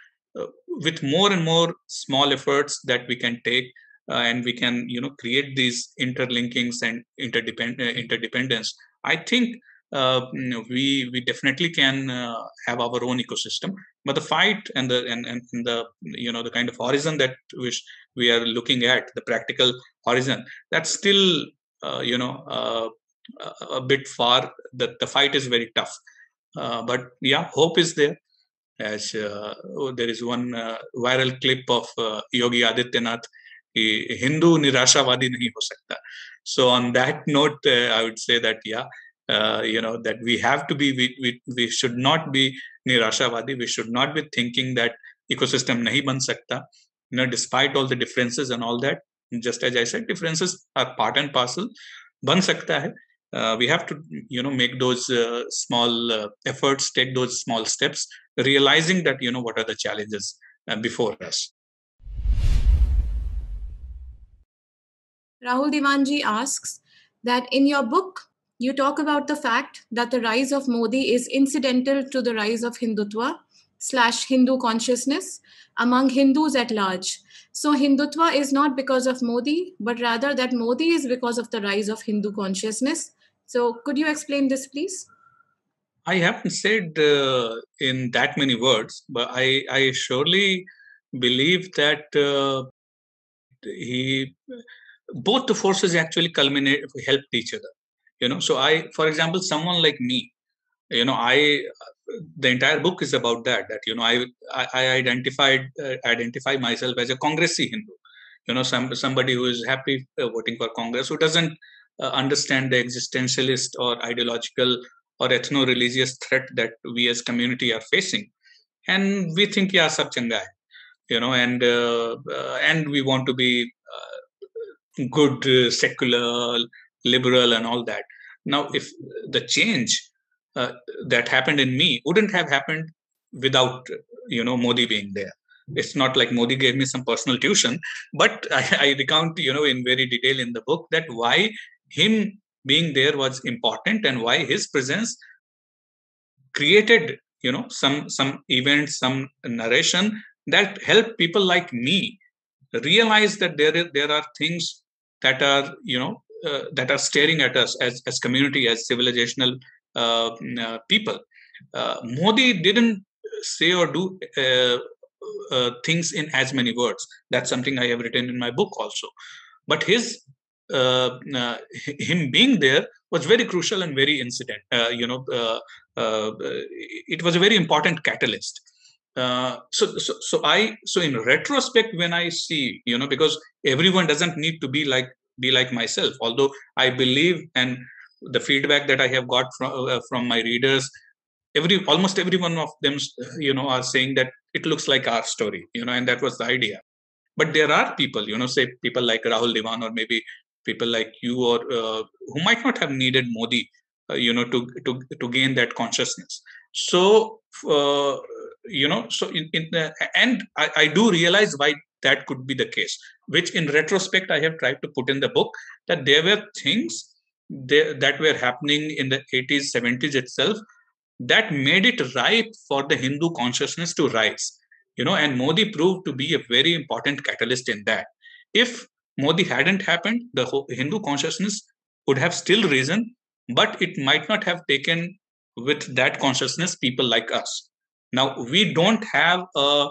with more and more small efforts that we can take, and we can create these interlinkings and interdependence, I think we definitely can have our own ecosystem. But the fight and the the kind of horizon that which we are looking at, the practical horizon, that's still a bit far. The fight is very tough, but yeah, hope is there. As there is one viral clip of Yogi Adityanath, Hindu nirashawadi nahi ho sakta. So on that note, I would say that that we have to be, we should not be nirashawadi. We should not be thinking that ecosystem nahi ban sakta. Despite all the differences and all that, just as I said, differences are part and parcel. Ban sakta hai. We have to make those small efforts, take those small steps, realizing that what are the challenges before us. Rahul Diwanji asks that in your book you talk about the fact that the rise of Modi is incidental to the rise of Hindutva/Hindu consciousness among Hindus at large. So Hindutva is not because of Modi, but rather that Modi is because of the rise of Hindu consciousness. So could you explain this, please? I haven't said in that many words, but I surely believe that both the forces actually helped each other. So for example, someone like me, the entire book is about that I identify myself as a Congressy Hindu. Somebody who is happy voting for Congress, who doesn't understand the existentialist or ideological or ethno-religious threat that we as community are facing, and we think sab changa hai, and we want to be good, secular, liberal, and all that. Now, if the change that happened in me wouldn't have happened without Modi being there. It's not like Modi gave me some personal tuition, but I recount in very detail in the book that why him being there was important, and why his presence created some events, some narration that helped people like me realize that there are things that are that are staring at us as community, as civilizational people. Modi didn't say or do things in as many words. That's something I have written in my book also. But him being there was very crucial and very incident. It was a very important catalyst. So in retrospect, when I see, because everyone doesn't need to be like myself, although I believe, and the feedback that I have got from my readers, almost every one of them are saying that it looks like our story, and that was the idea. But there are people, say people like Rahul Diwan, or maybe people like you, or who might not have needed Modi to gain that consciousness. So so and I do realize why that could be the case, which in retrospect I have tried to put in the book, that there were things that were happening in the 80s, 70s itself, that made it ripe for the Hindu consciousness to rise. And Modi proved to be a very important catalyst in that. If Modi hadn't happened, the Hindu consciousness would have still risen, but it might not have taken with that consciousness people like us. Now, we don't have a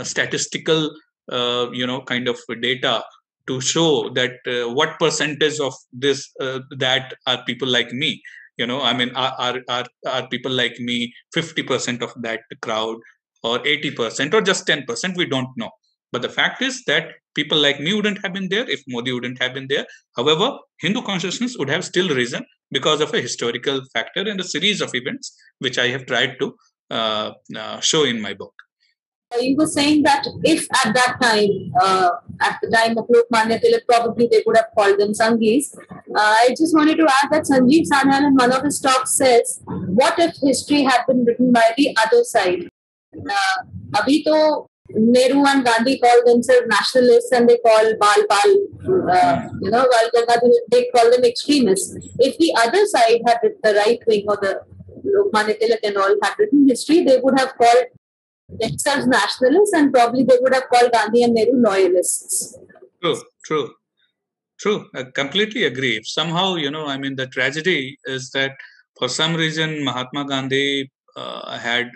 statistical, kind of data to show that what percentage of this that are people like me. I mean, are people like me 50% of that crowd, or 80%, or just 10%? We don't know. But the fact is that people like me wouldn't have been there if Modi wouldn't have been there. However, Hindu consciousness would have still risen because of a historical factor and a series of events which I have tried to show in my book. You were saying that if at that time, at the time of Lokmanya Tilak, probably they would have called them Sanghis. I just wanted to add that Sanjeev Sanyal in one of his talks says, what if history had been written by the other side? Abhi to Nehru and Gandhi call themselves nationalists, and they call Bal Pal, while they call them extremists. If the other side had the right wing, or the Lokmanya Tilak and all had written history, they would have called themselves nationalists, and probably they would have called Gandhi and Nehru loyalists. True. I completely agree. Somehow, I mean, the tragedy is that for some reason Mahatma Gandhi had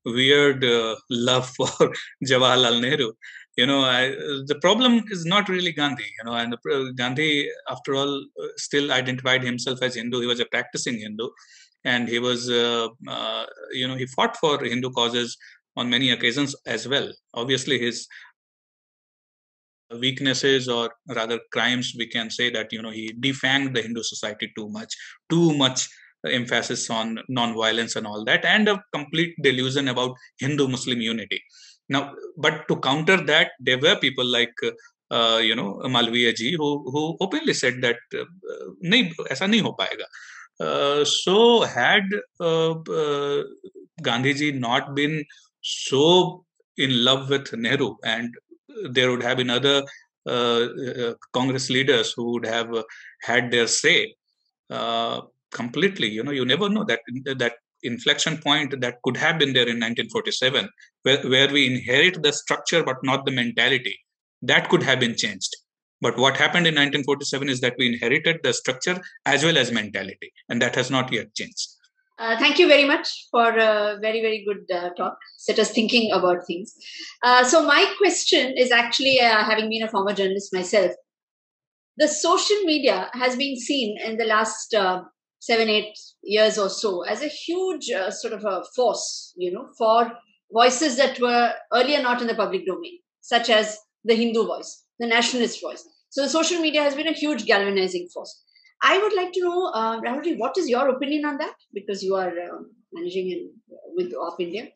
weird love for Jawaharlal Nehru. The problem is not really Gandhi. And Gandhi, after all, still identified himself as Hindu. He was a practicing Hindu, and he was, he fought for Hindu causes on many occasions as well. Obviously, his weaknesses, or rather crimes, we can say that he defanged the Hindu society too much emphasis on non-violence and all that, and a complete delusion about Hindu-Muslim unity. Now, but to counter that, there were people like Malviya ji who openly said that nahi, aisa nahi ho payega. So had Gandhiji not been so in love with Nehru, and there would have been other Congress leaders who would have had their say completely. You never know that inflection point that could have been there in 1947, where we inherit the structure but not the mentality. That could have been changed. But what happened in 1947 is that we inherited the structure as well as mentality, and that has not yet changed. Thank you very much for a very, very good talk. Set us thinking about things. So my question is actually, having been a former journalist myself, the social media has been seen in the last 7-8 years or so as a huge sort of a force, for voices that were earlier not in the public domain, such as the Hindu voice, the nationalist voice. So the social media has been a huge galvanizing force. I would like to know, Rahul, what is your opinion on that? Because you are managing with Op India.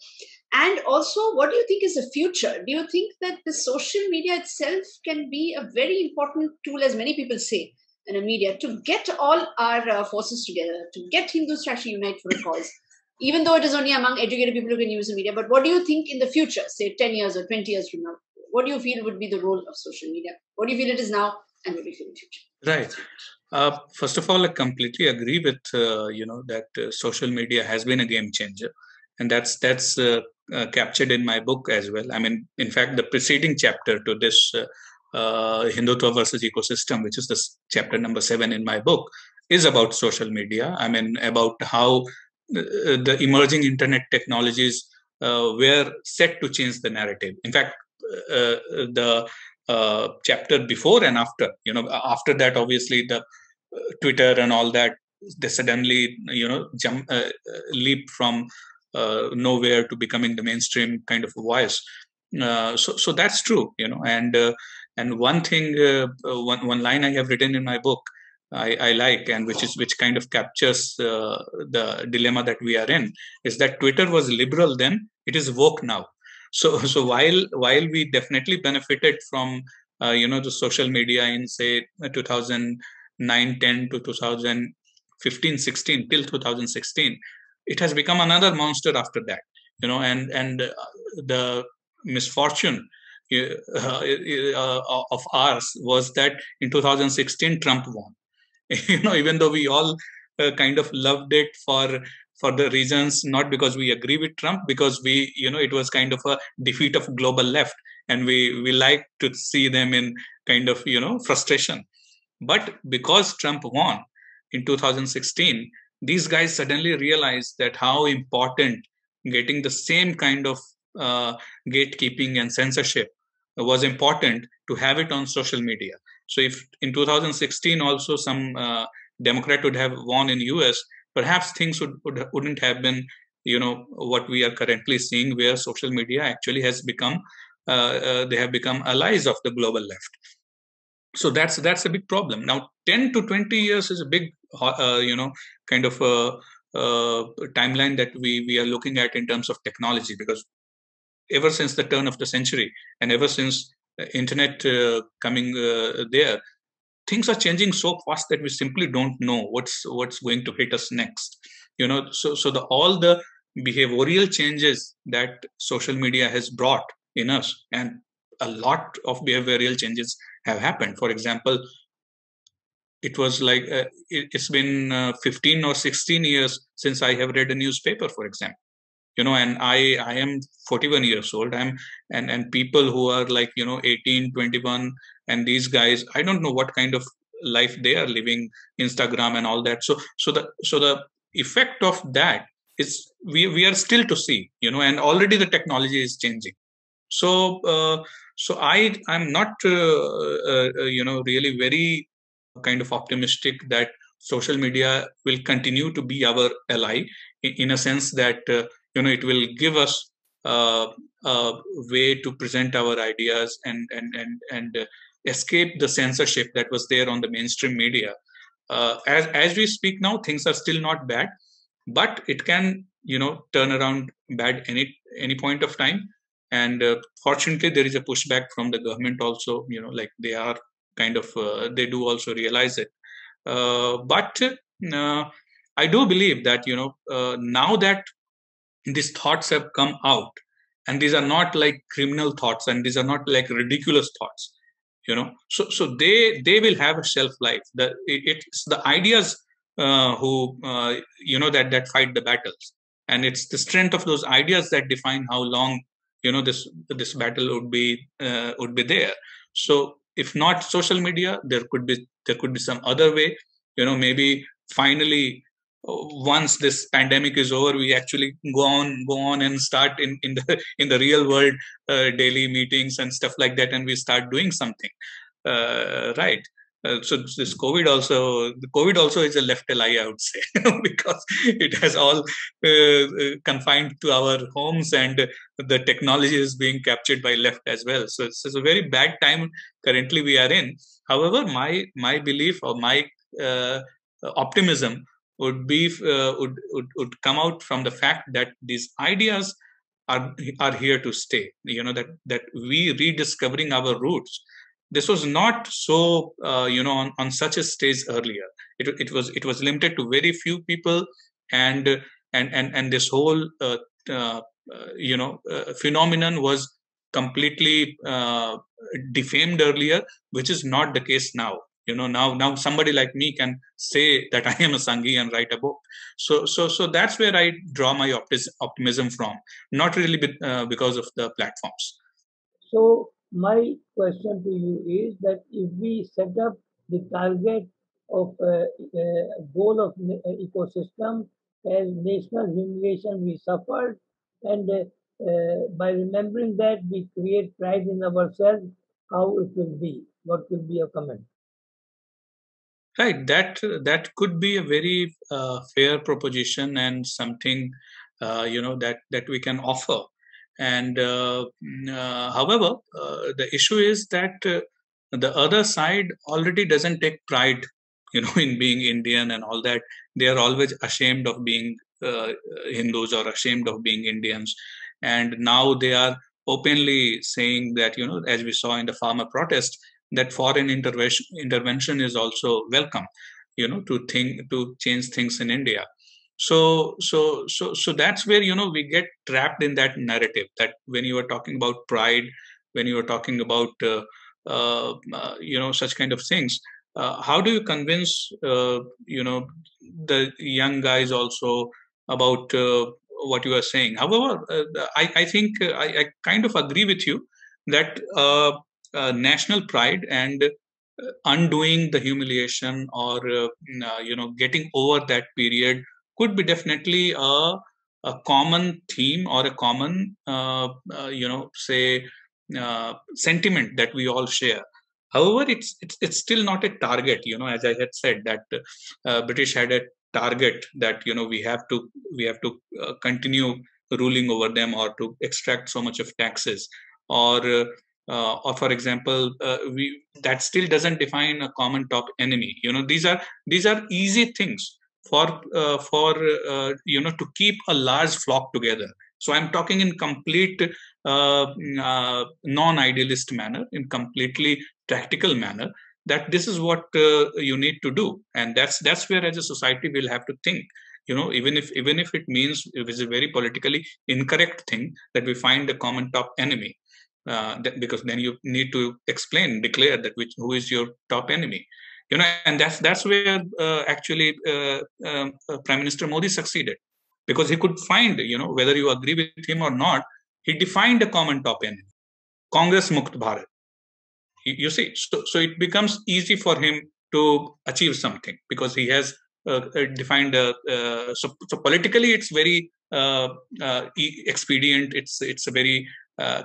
And also, what do you think is the future? Do you think that the social media itself can be a very important tool, as many people say, in a media, to get all our forces together, to get Hindus to actually unite for a cause, even though it is only among educated people who can use the media? But what do you think in the future, say 10 years or 20 years from now? What do you feel would be the role of social media? What do you feel it is now, and what do you feel in the future? Right. First of all, I completely agree with that social media has been a game changer, and that's captured in my book as well. I mean, in fact, the preceding chapter to this Hindutva versus ecosystem, which is the chapter number 7 in my book, is about social media. I mean, about how the emerging internet technologies were set to change the narrative. In fact, the chapter before and after, after that, obviously the Twitter and all that, they suddenly, leap from nowhere to becoming the mainstream kind of voice. So that's true, and one thing, one line I have written in my book, I like, and which kind of captures the dilemma that we are in, is that Twitter was liberal then, it is woke now. So while we definitely benefited from the social media in, say, 2009-10 to 2015-16 till 2016, it has become another monster after that. And the misfortune of ours was that in 2016 Trump won. Even though we all kind of loved it for the reasons, not because we agree with Trump, because we, it was kind of a defeat of global left, and we like to see them in kind of, frustration. But because Trump won in 2016, these guys suddenly realized that how important getting the same kind of gatekeeping and censorship was important, to have it on social media. So if in 2016 also some Democrat would have won in US, perhaps things wouldn't have been, what we are currently seeing, where social media actually has become, they have become allies of the global left. So that's a big problem. Now, 10 to 20 years is a big, kind of timeline that we are looking at in terms of technology, because ever since the turn of the century, and ever since internet coming there, things are changing so fast that we simply don't know what's going to hit us next. So all the behavioral changes that social media has brought in us, and a lot of behavioral changes have happened. For example, it was like it's been 15 or 16 years since I have read a newspaper, for example. And I am 41 years old. And people who are like 18, 21, and these guys, I don't know what kind of life they are living, Instagram and all that. So the effect of that is we are still to see, and already the technology is changing. So i'm not really very kind of optimistic that social media will continue to be our ally, in a sense that it will give us a way to present our ideas and escape the censorship that was there on the mainstream media. As we speak now, things are still not bad, but it can turn around bad any point of time. And fortunately, there is a pushback from the government also. Like they are kind of they do also realize it. But I do believe that now that these thoughts have come out, and these are not like criminal thoughts, and these are not like ridiculous thoughts. So they will have a shelf life. It's the ideas who that fight the battles, and it's the strength of those ideas that define how long this battle would be there. So if not social media, there could be some other way. Maybe finally, once this pandemic is over, we actually go on and start in the real world, daily meetings and stuff like that, and we start doing something, right? So this COVID also is a left ally, I would say, because it has all confined to our homes, and the technology is being captured by left as well. So it's a very bad time currently we are in. However, my belief or my optimism would be would come out from the fact that these ideas are here to stay. That we rediscovering our roots. This was not so on such a stage earlier. It was limited to very few people, and this whole phenomenon was completely defamed earlier, which is not the case now. Now somebody like me can say that I am a Sanghi and write a book. So that's where I draw my optimism from, not really because of the platforms. So my question to you is that if we set up the target of goal of ecosystem as national humiliation we suffered, and by remembering that we create pride in ourselves, how it will be? What will be your comment? Right, that could be a very fair proposition, and something that we can offer. And however, the issue is that the other side already doesn't take pride, in being Indian and all that. They are always ashamed of being Hindus, or ashamed of being Indians, and now they are openly saying that, as we saw in the farmer protest, that foreign intervention is also welcome, to change things in India. So that's where we get trapped in that narrative, that when you are talking about pride, when you are talking about such kind of things, how do you convince the young guys also about what you are saying? However, I think I kind of agree with you that national pride and undoing the humiliation, or getting over that period, could be definitely a common theme, or a common say sentiment that we all share. However, it's still not a target. As I had said, that British had a target that we have to continue ruling over them, or to extract so much of taxes, or for example, that still doesn't define a common top enemy. These are easy things for to keep a large flock together. So I'm talking in complete non-idealist manner, in completely practical manner, that this is what you need to do, and that's where as a society we'll have to think. Even if it means it is a very politically incorrect thing, that we find a common top enemy. Because then you need to declare that who is your top enemy. And that's where actually Prime Minister Modi succeeded, because he could find, whether you agree with him or not, he defined a common top enemy, Congress Mukt Bharat. You see, so it becomes easy for him to achieve something because he has defined so politically it's very expedient, it's a very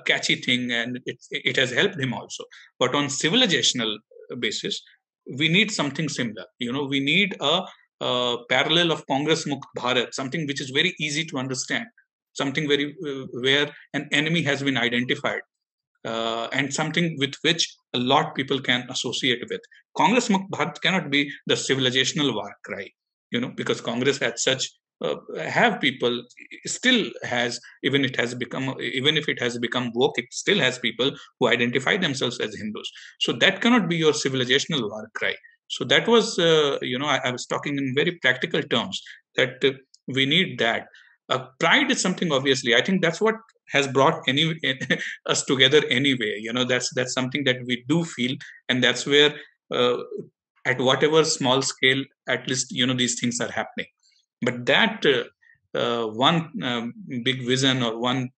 catchy thing, and it has helped him also. But on civilizational basis, we need something similar. We need a parallel of Congress Mukt Bharat, something which is very easy to understand, something very where an enemy has been identified, and something with which a lot of people can associate with. Congress Mukt Bharat cannot be the civilizational war cry, because Congress had such have people, still has, even if it has become woke, it still has people who identify themselves as Hindus. So that cannot be your civilizational war cry. So that was, I was talking in very practical terms that we need that. Pride is something, obviously, I think that's what has brought us together anyway. That's something that we do feel, and that's where at whatever small scale, at least these things are happening. But that one big vision or one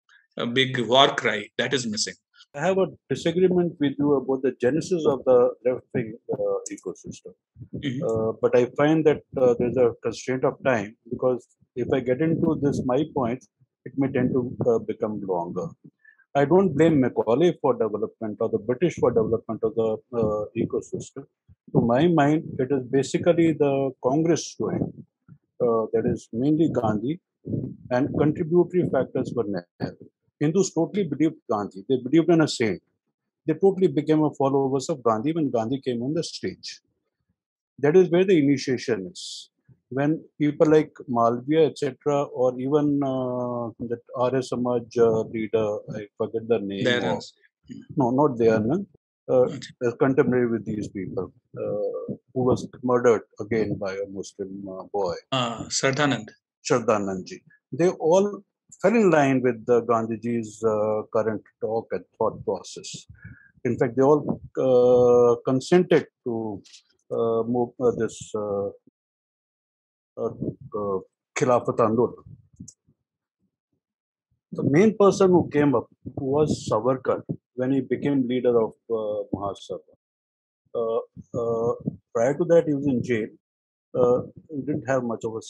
big war cry, that is missing. I have a disagreement with you about the genesis of the left-wing ecosystem. But I find that there's a constraint of time, because if I get into my points, it may tend to become longer. I don't blame Macaulay for development or the British for development of the ecosystem. To my mind, it is basically the Congress doing. That is mainly Gandhi, and contributory factors were Nehru. Hindus totally believed Gandhi. They believed in a saint. They totally became a followers of Gandhi when Gandhi came on the stage. That is where the initiation is. When people like Malviya, etc., or even that Arya Samaj leader, I forget the name. No, not Dayanand, a contemporary with these people, who was murdered again by a Muslim boy. Shraddhanand. Shraddhanandji. They all fell in line with the Gandhiji's current talk and thought process. In fact, they all consented to move this Khilafat Andolan. The main person who came up was Savarkar when he became leader of Mahasabha. Prior to that, he was in jail. It didn't have much of a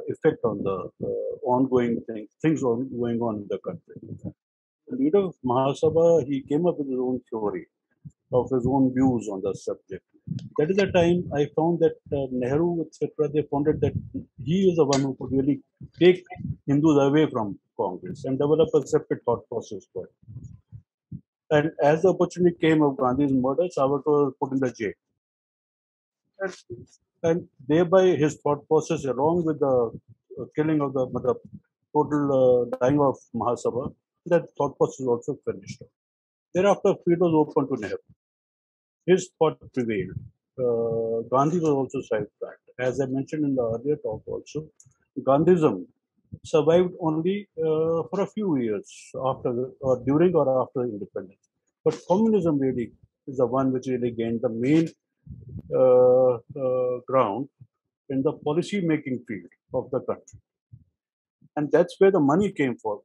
effect on the ongoing things going on in the country. The leader of Mahasabha, he came up with his own theory, of his own views on the subject. That is the time I found that Nehru, etc., they found that he is the one who could really take Hindus away from Congress and develop a separate thought process for it. And as the opportunity came of Gandhi's murder, Savarkar was put in the jail. And thereby his thought process, along with the killing of the total dying of Mahasabha, that thought process also finished. Thereafter, field was open to Nehru. His thought prevailed. Gandhi was also sidetracked. As I mentioned in the earlier talk also, Gandhism survived only for a few years after, or during or after independence. But communism really is the one which really gained the main ground in the policy making field of the country. And that's where the money came from.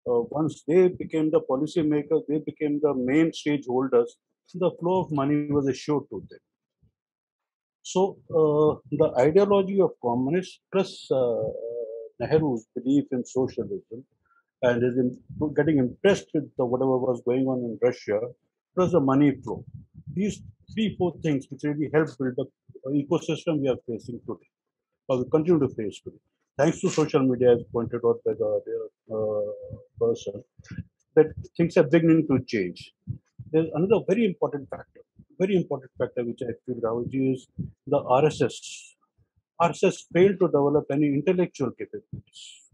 Once they became the policy makers, they became the main stakeholders, the flow of money was assured to them. So the ideology of communists plus Nehru's belief in socialism and his getting impressed with whatever was going on in Russia, plus the money flow. These 3-4 things which really helped build the ecosystem we are facing today, or we continue to face today. Thanks to social media, as pointed out by the person, that things are beginning to change. There's another very important factor which I feel, Rahulji, is the RSS. RSS failed to develop any intellectual capabilities.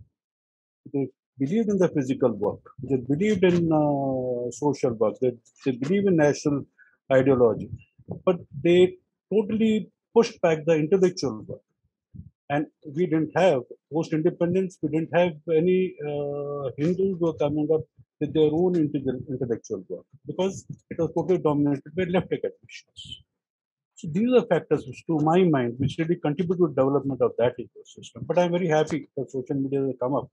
They believed in the physical work. They believed in social work. They believe in national ideology. But they totally pushed back the intellectual work. And we didn't have, post-independence, we didn't have any Hindus who were coming up with their own intellectual work, because it was totally dominated by left academicians. So these are factors which, to my mind, which really contribute to development of that ecosystem. But I'm very happy that social media has come up,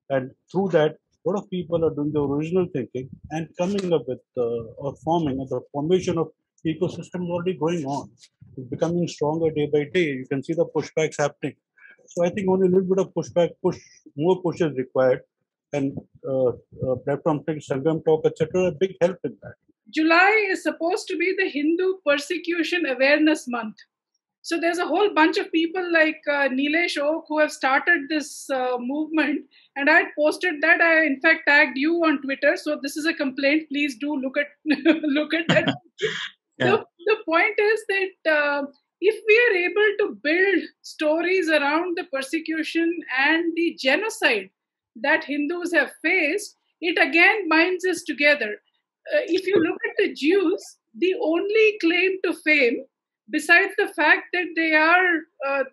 and through that, a lot of people are doing the original thinking and coming up with or forming, and the formation of ecosystem is already going on. It's becoming stronger day by day. You can see the pushbacks happening. So I think only a little bit of more push is required, and platforms like Sangam Talk, etc., are a big help in that. July is supposed to be the Hindu Persecution Awareness Month. So there's a whole bunch of people like Nilesh Oak who have started this movement, and I had posted that. I in fact tagged you on Twitter. So this is a complaint. Please do look at look at that. Yeah. The point is that if we are able to build stories around the persecution and the genocide that Hindus have faced, it again binds us together. If you look at the Jews, the only claim to fame, besides the fact that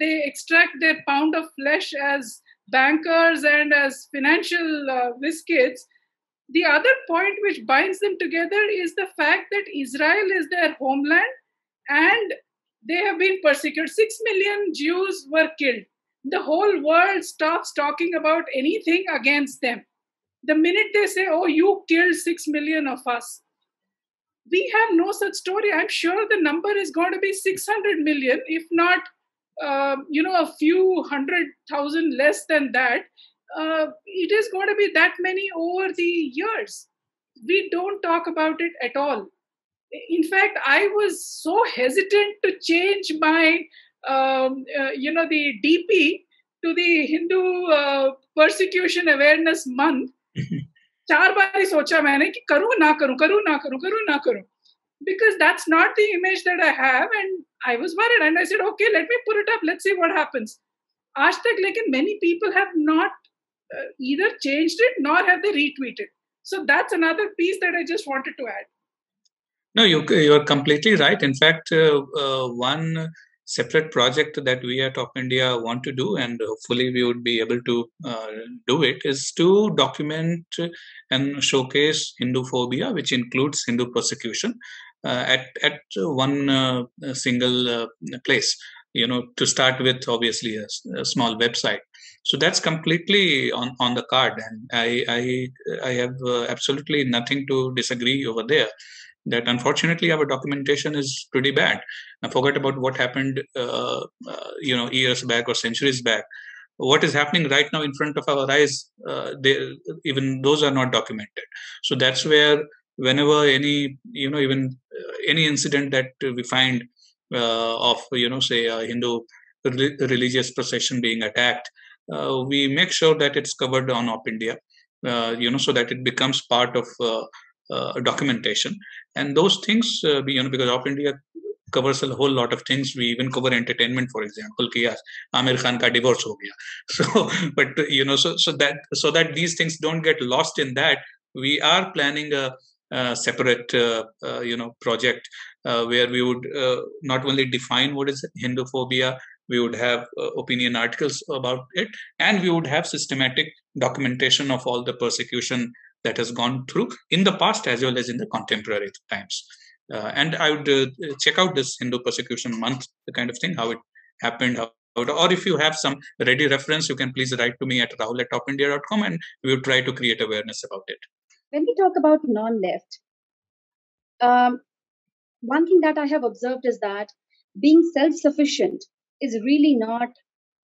they extract their pound of flesh as bankers and as financial whiz-kids, the other point which binds them together is the fact that Israel is their homeland and they have been persecuted. 6 million Jews were killed. The whole world stops talking about anything against them. The minute they say, oh, you killed 6 million of us, we have no such story. I'm sure the number is going to be 600 million, if not, a few 100,000 less than that. It is going to be that many over the years. We don't talk about it at all. In fact, I was so hesitant to change my, the DP to the Hindu Persecution Awareness Month. 4 बार सोचा मैंने कि करूं ना करूं, because that's not the image that I have, and I was worried, and I said, okay, let me put it up, let's see what happens. आज तक लेकिन many people have not either changed it nor have they retweeted. So that's another piece that I just wanted to add. No, you're completely right. In fact, one separate project that we at Top India want to do, and hopefully we would be able to do it, is to document and showcase Hinduphobia, which includes Hindu persecution, at one single place. To start with, obviously a small website. So that's completely on the card, and I have absolutely nothing to disagree over there. That unfortunately our documentation is pretty bad. I forget about what happened, years back or centuries back. What is happening right now in front of our eyes, even those are not documented. So that's where whenever any incident that we find of say a Hindu religious procession being attacked, we make sure that it's covered on Op India, so that it becomes part of documentation. And those things, because Op India covers a whole lot of things. We even cover entertainment, for example. Ki Amir Khan ka divorce ho gaya. So, but so that these things don't get lost in that, we are planning a separate project where we would not only define what is Hinduphobia, we would have opinion articles about it, and we would have systematic documentation of all the persecution that has gone through in the past as well as in the contemporary times. And I would check out this Hindu Persecution Month, the kind of thing, how it happened, or if you have some ready reference, you can please write to me at rahul@topindia.com, and we will try to create awareness about it. When we talk about non-left, one thing that I have observed is that being self-sufficient is really not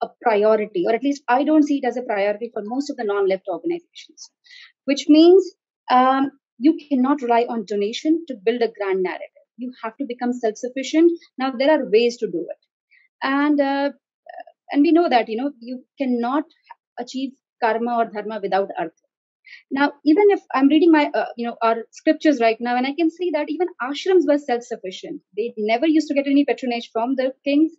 a priority, or at least I don't see it as a priority for most of the non-left organizations, which means you cannot rely on donation to build a grand narrative. You have to become self-sufficient. Now, there are ways to do it. And we know that, you cannot achieve karma or dharma without artha. Now, even if I'm reading my, our scriptures right now, and I can see that even ashrams were self-sufficient. They never used to get any patronage from the kings.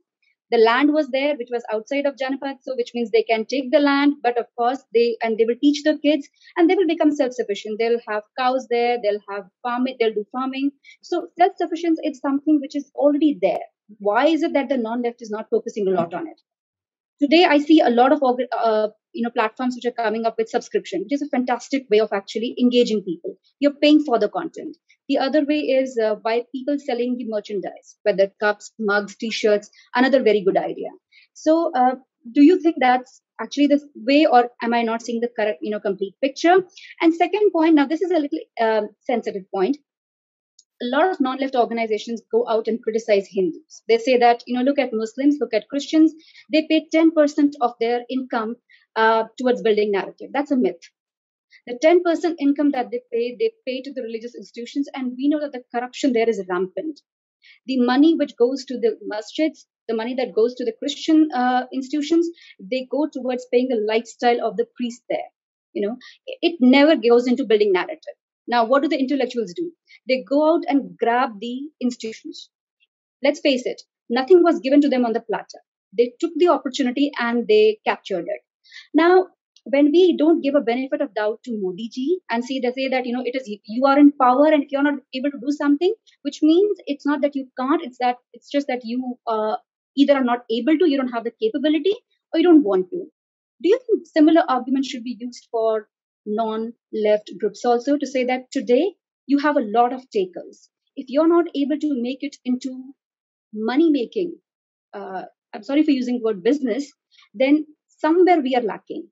The land was there, which was outside of Janapat, so which means they can take the land, but of course they will teach the kids, and they will become self-sufficient. They'll have cows there, they'll have farming, they'll do farming. So self-sufficiency is something which is already there. Why is it that the non-left is not focusing a lot on it? Today, I see a lot of platforms which are coming up with subscription, which is a fantastic way of actually engaging people. You're paying for the content. The other way is by people selling the merchandise, whether cups, mugs, T-shirts. Another very good idea. So, do you think that's actually the way, or am I not seeing the correct, complete picture? And second point, now this is a little sensitive point. A lot of non-left organizations go out and criticize Hindus. They say that, look at Muslims, look at Christians, they pay 10% of their income towards building narrative. That's a myth. The 10% income that they pay to the religious institutions, and we know that the corruption there is rampant. The money which goes to the masjids, the money that goes to the Christian institutions, they go towards paying the lifestyle of the priest there. It never goes into building narrative. Now, what do the intellectuals do? They go out and grab the institutions. Let's face it, nothing was given to them on the platter. They took the opportunity and they captured it. Now, when we don't give a benefit of doubt to Modi ji and they say that, it is you are in power, and if you're not able to do something, which means it's not that you can't, it's just that you either are not able to, you don't have the capability, or you don't want to. Do you think similar arguments should be used for non-left groups also, to say that today you have a lot of takers? If you're not able to make it into money making, I'm sorry for using the word business, then somewhere we are lacking.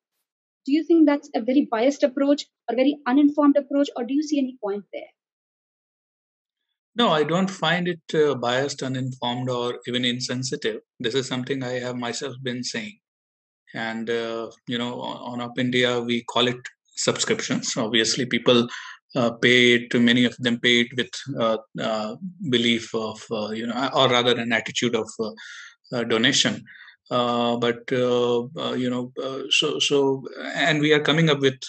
Do you think that's a very biased approach or very uninformed approach, or do you see any point there? No, I don't find it biased, uninformed, or even insensitive. This is something I have myself been saying. And, on Up India, we call it subscriptions. Obviously, people pay it, many of them pay it with belief of, or rather an attitude of donation. And we are coming up with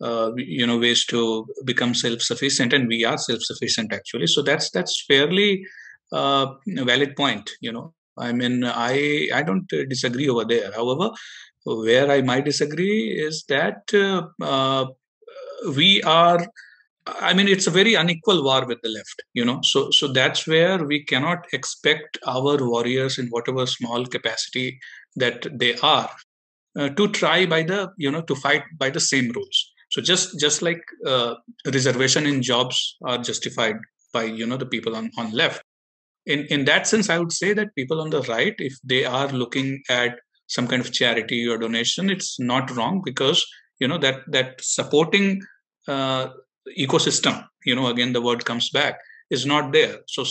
ways to become self-sufficient, and we are self-sufficient actually. So that's fairly a valid point. I mean, I don't disagree over there. However, where I might disagree is that we are. I mean, it's a very unequal war with the left, So that's where we cannot expect our warriors, in whatever small capacity that they are, to try to fight by the same rules. So just like reservation in jobs are justified by the people on left. In that sense, I would say that people on the right, if they are looking at some kind of charity or donation, it's not wrong, because that supporting ecosystem, again the word comes back, is not there. So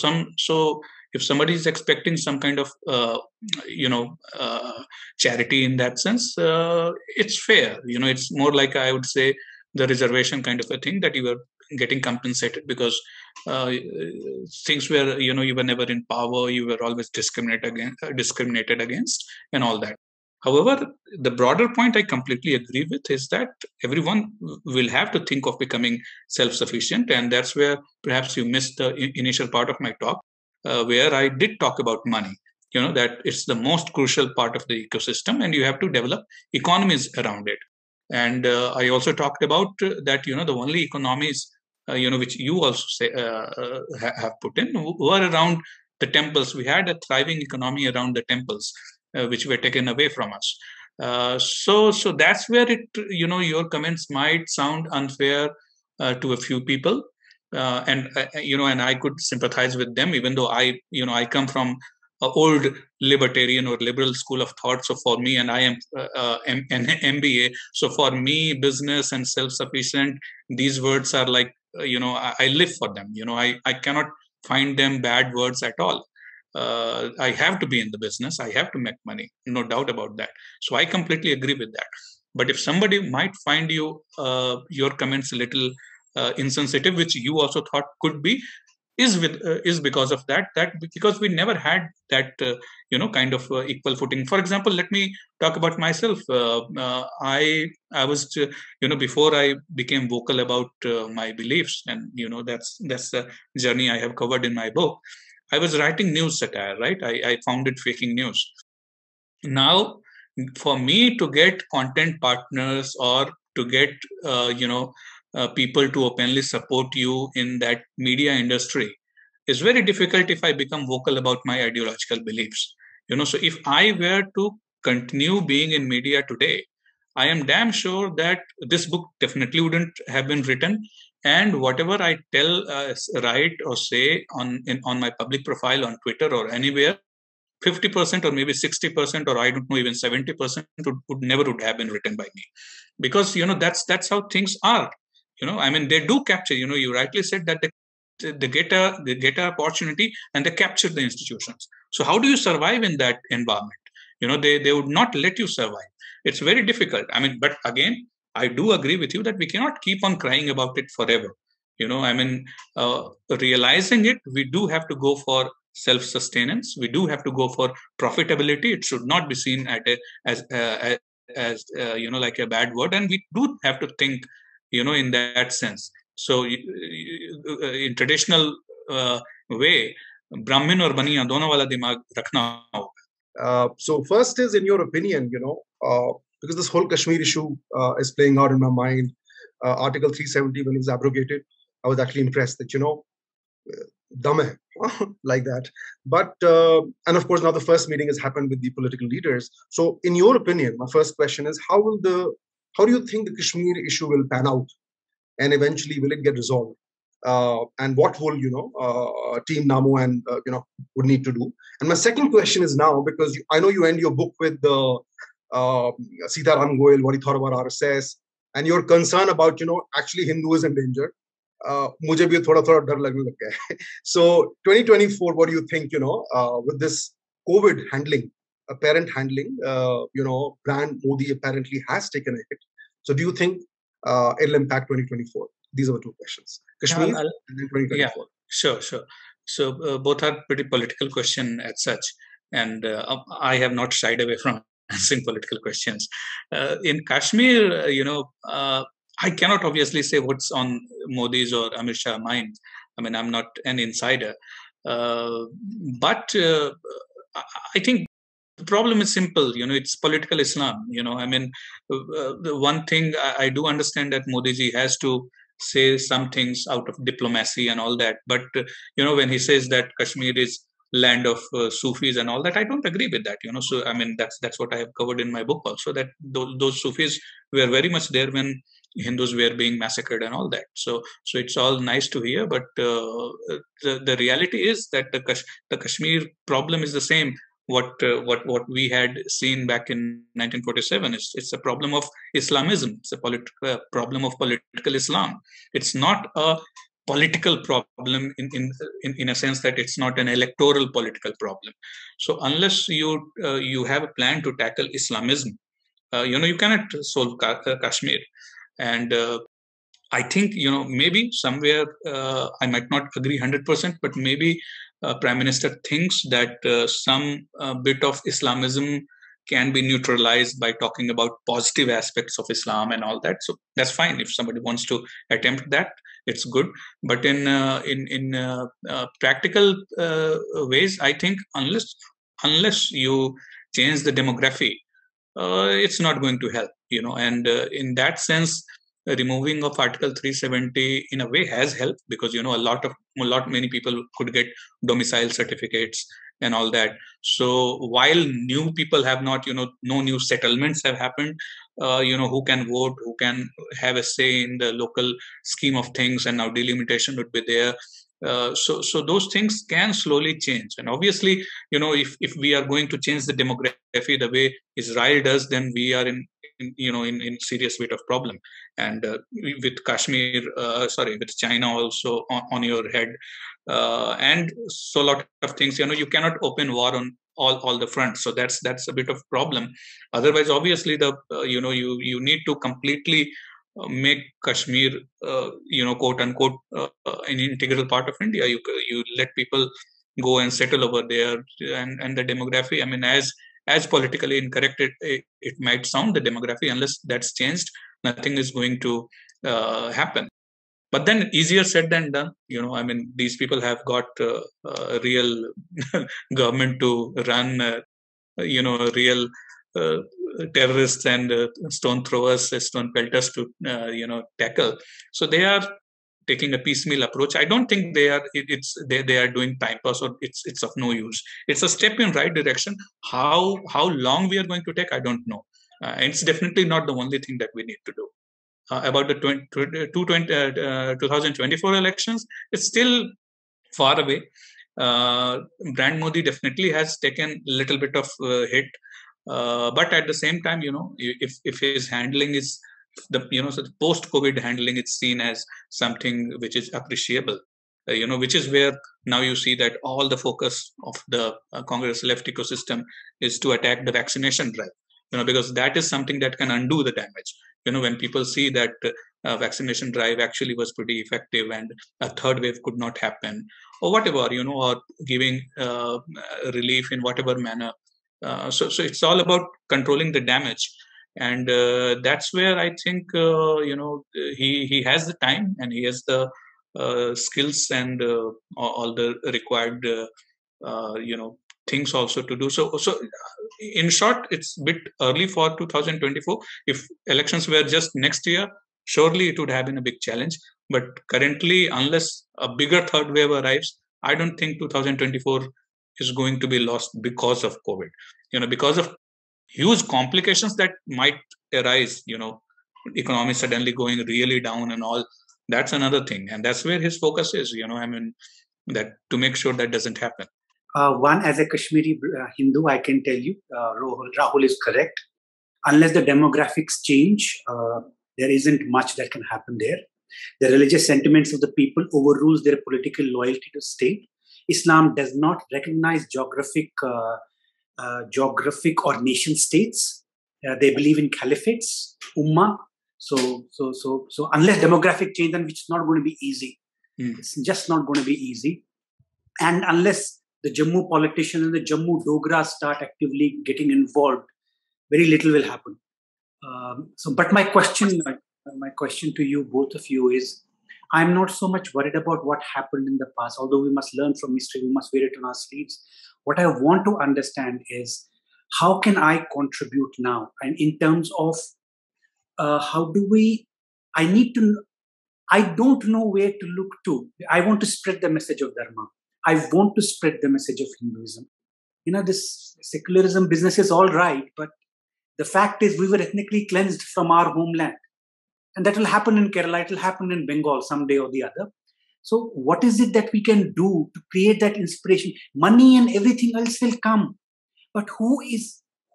if somebody is expecting some kind of charity in that sense, it's fair. It's more like, I would say, the reservation kind of a thing, that you are getting compensated because things where you were never in power, you were always discriminated against, and all that. However, the broader point I completely agree with is that everyone will have to think of becoming self-sufficient, and that's where perhaps you missed the initial part of my talk, where I did talk about money. That it's the most crucial part of the ecosystem, and you have to develop economies around it. And I also talked about that the only economies which you also say have put in were around the temples. We had a thriving economy around the temples, which were taken away from us. So that's where it, your comments might sound unfair to a few people, and I could sympathize with them, even though I come from an old libertarian or liberal school of thought. So for me, and I am an MBA, so for me, business and self-sufficient, these words are like, I live for them. I cannot find them bad words at all. I have to be in the business. I have to make money. No doubt about that. So I completely agree with that. But if somebody might find your comments a little insensitive, which you also thought could be, is because of that because we never had that kind of equal footing. For example, let me talk about myself. I was before I became vocal about my beliefs, and that's the journey I have covered in my book. I was writing news satire, right? I founded Faking News. Now, for me to get content partners or to get people to openly support you in that media industry is very difficult if I become vocal about my ideological beliefs. So if I were to continue being in media today, I am damn sure that this book definitely wouldn't have been written. And whatever I tell, write or say on my public profile on Twitter or anywhere, 50% or maybe 60% or I don't know, even 70% would never have been written by me, because that's how things are. I mean, they do capture. You rightly said that they get a opportunity and they capture the institutions. So how do you survive in that environment? They would not let you survive. It's very difficult. I mean, but again, I do agree with you that we cannot keep on crying about it forever. I mean, realizing it, we do have to go for self-sustenance. We do have to go for profitability. It should not be seen as like a bad word, and we do have to think in that sense. So in traditional way, Brahmin or Baniya dono wala dimag rakhna hoga. So first is, in your opinion, because this whole Kashmir issue is playing out in my mind, Article 370, when it was abrogated, I was actually impressed that, dumb hai, like that. But, and of course, now the first meeting has happened with the political leaders. So in your opinion, my first question is, how do you think the Kashmir issue will pan out? And eventually, will it get resolved? And what will, Team Namo and, would need to do? And my second question is now, because I know you end your book with Sitaram Goel, what he thought about RSS, and your concern about, actually Hindu is in danger. मुझे भी थोड़ा डर लगने लग गया है. So 2024, what do you think, with this COVID handling, apparent handling, brand Modi apparently has taken a hit. So do you think it'll impact 2024? These are the two questions. Kashmir and then 2024. Yeah, sure. So both are pretty political question as such. And I have not shied away from answering political questions. In Kashmir, I cannot obviously say what's on Modi's or Amit Shah's mind. I mean, I'm not an insider. But I think the problem is simple. It's political Islam. I mean, the one thing I do understand that Modi ji has to say some things out of diplomacy and all that. But, when he says that Kashmir is land of Sufis and all that, I don't agree with that. So, I mean, that's what I have covered in my book also, that those Sufis were very much there when Hindus were being massacred and all that. So it's all nice to hear, but the reality is that the Kashmir problem is the same. What we had seen back in 1947 it's a problem of Islamism. It's a problem of political Islam. It's not a political problem in a sense that it's not an electoral political problem. So unless you have a plan to tackle Islamism, you cannot solve Kashmir. And I think, maybe somewhere I might not agree 100%, but maybe Prime Minister thinks that some bit of Islamism can be neutralized by talking about positive aspects of Islam and all that. So that's fine. If somebody wants to attempt that, it's good. But in practical ways, I think unless you change the demography, it's not going to help, and in that sense, removing of Article 370 in a way has helped, because many people could get domicile certificates and all that. So while new people have not, no new settlements have happened, who can vote, who can have a say in the local scheme of things, and now delimitation would be there. So those things can slowly change. And obviously, if we are going to change the demography the way Israel does, then we are in serious bit of problem. And with Kashmir, with China also on your head, and so a lot of things, you cannot open war on all the fronts. So that's a bit of problem. Otherwise, obviously, you need to completely make Kashmir, quote unquote, an integral part of India. You let people go and settle over there, and the demography. I mean, as politically incorrect it might sound, the demography, unless that's changed, nothing is going to happen. But then easier said than done. I mean, these people have got a real government to run, real terrorists and stone throwers, stone pelters to tackle. So they are taking a piecemeal approach. I don't think they are doing time pass, or it's of no use. It's a step in right direction. How long we are going to take, I don't know. And it's definitely not the only thing that we need to do. About the 2024 elections, it's still far away. Brand Modi definitely has taken a little bit of hit, but at the same time, if his handling is so the post-COVID handling, it's seen as something which is appreciable. Which is where now you see that all the focus of the Congress left ecosystem is to attack the vaccination drive. Because that is something that can undo the damage. When people see that vaccination drive actually was pretty effective and a third wave could not happen, or whatever, or giving relief in whatever manner. So it's all about controlling the damage. And that's where I think, he has the time and he has the skills and all the required, things also to do. So in short, it's a bit early for 2024. If elections were just next year, surely it would have been a big challenge. But currently, unless a bigger third wave arrives, I don't think 2024 is going to be lost because of COVID. Because of huge complications that might arise, economy suddenly going really down and all. That's another thing. And that's where his focus is, that to make sure that doesn't happen. One, as a Kashmiri Hindu, I can tell you, Rahul is correct. Unless the demographics change, there isn't much that can happen there. The religious sentiments of the people overrules their political loyalty to state. Islam does not recognize geographic or nation states. They believe in caliphates, ummah. So unless demographic change, then which is not going to be easy. It's just not going to be easy. And unless the Jammu politicians and the Jammu Dogra start actively getting involved, very little will happen. But my question to you, both of you, is: I'm not so much worried about what happened in the past, although we must learn from history, we must wear it on our sleeves. What I want to understand is, how can I contribute now? And in terms of how do we, I don't know where to look to. I want to spread the message of Dharma. I want to spread the message of Hinduism. This secularism business is all right, but the fact is we were ethnically cleansed from our homeland. And that will happen in Kerala, it will happen in Bengal someday or the other. So what is it that we can do to create that inspiration? Money and everything else will come. But who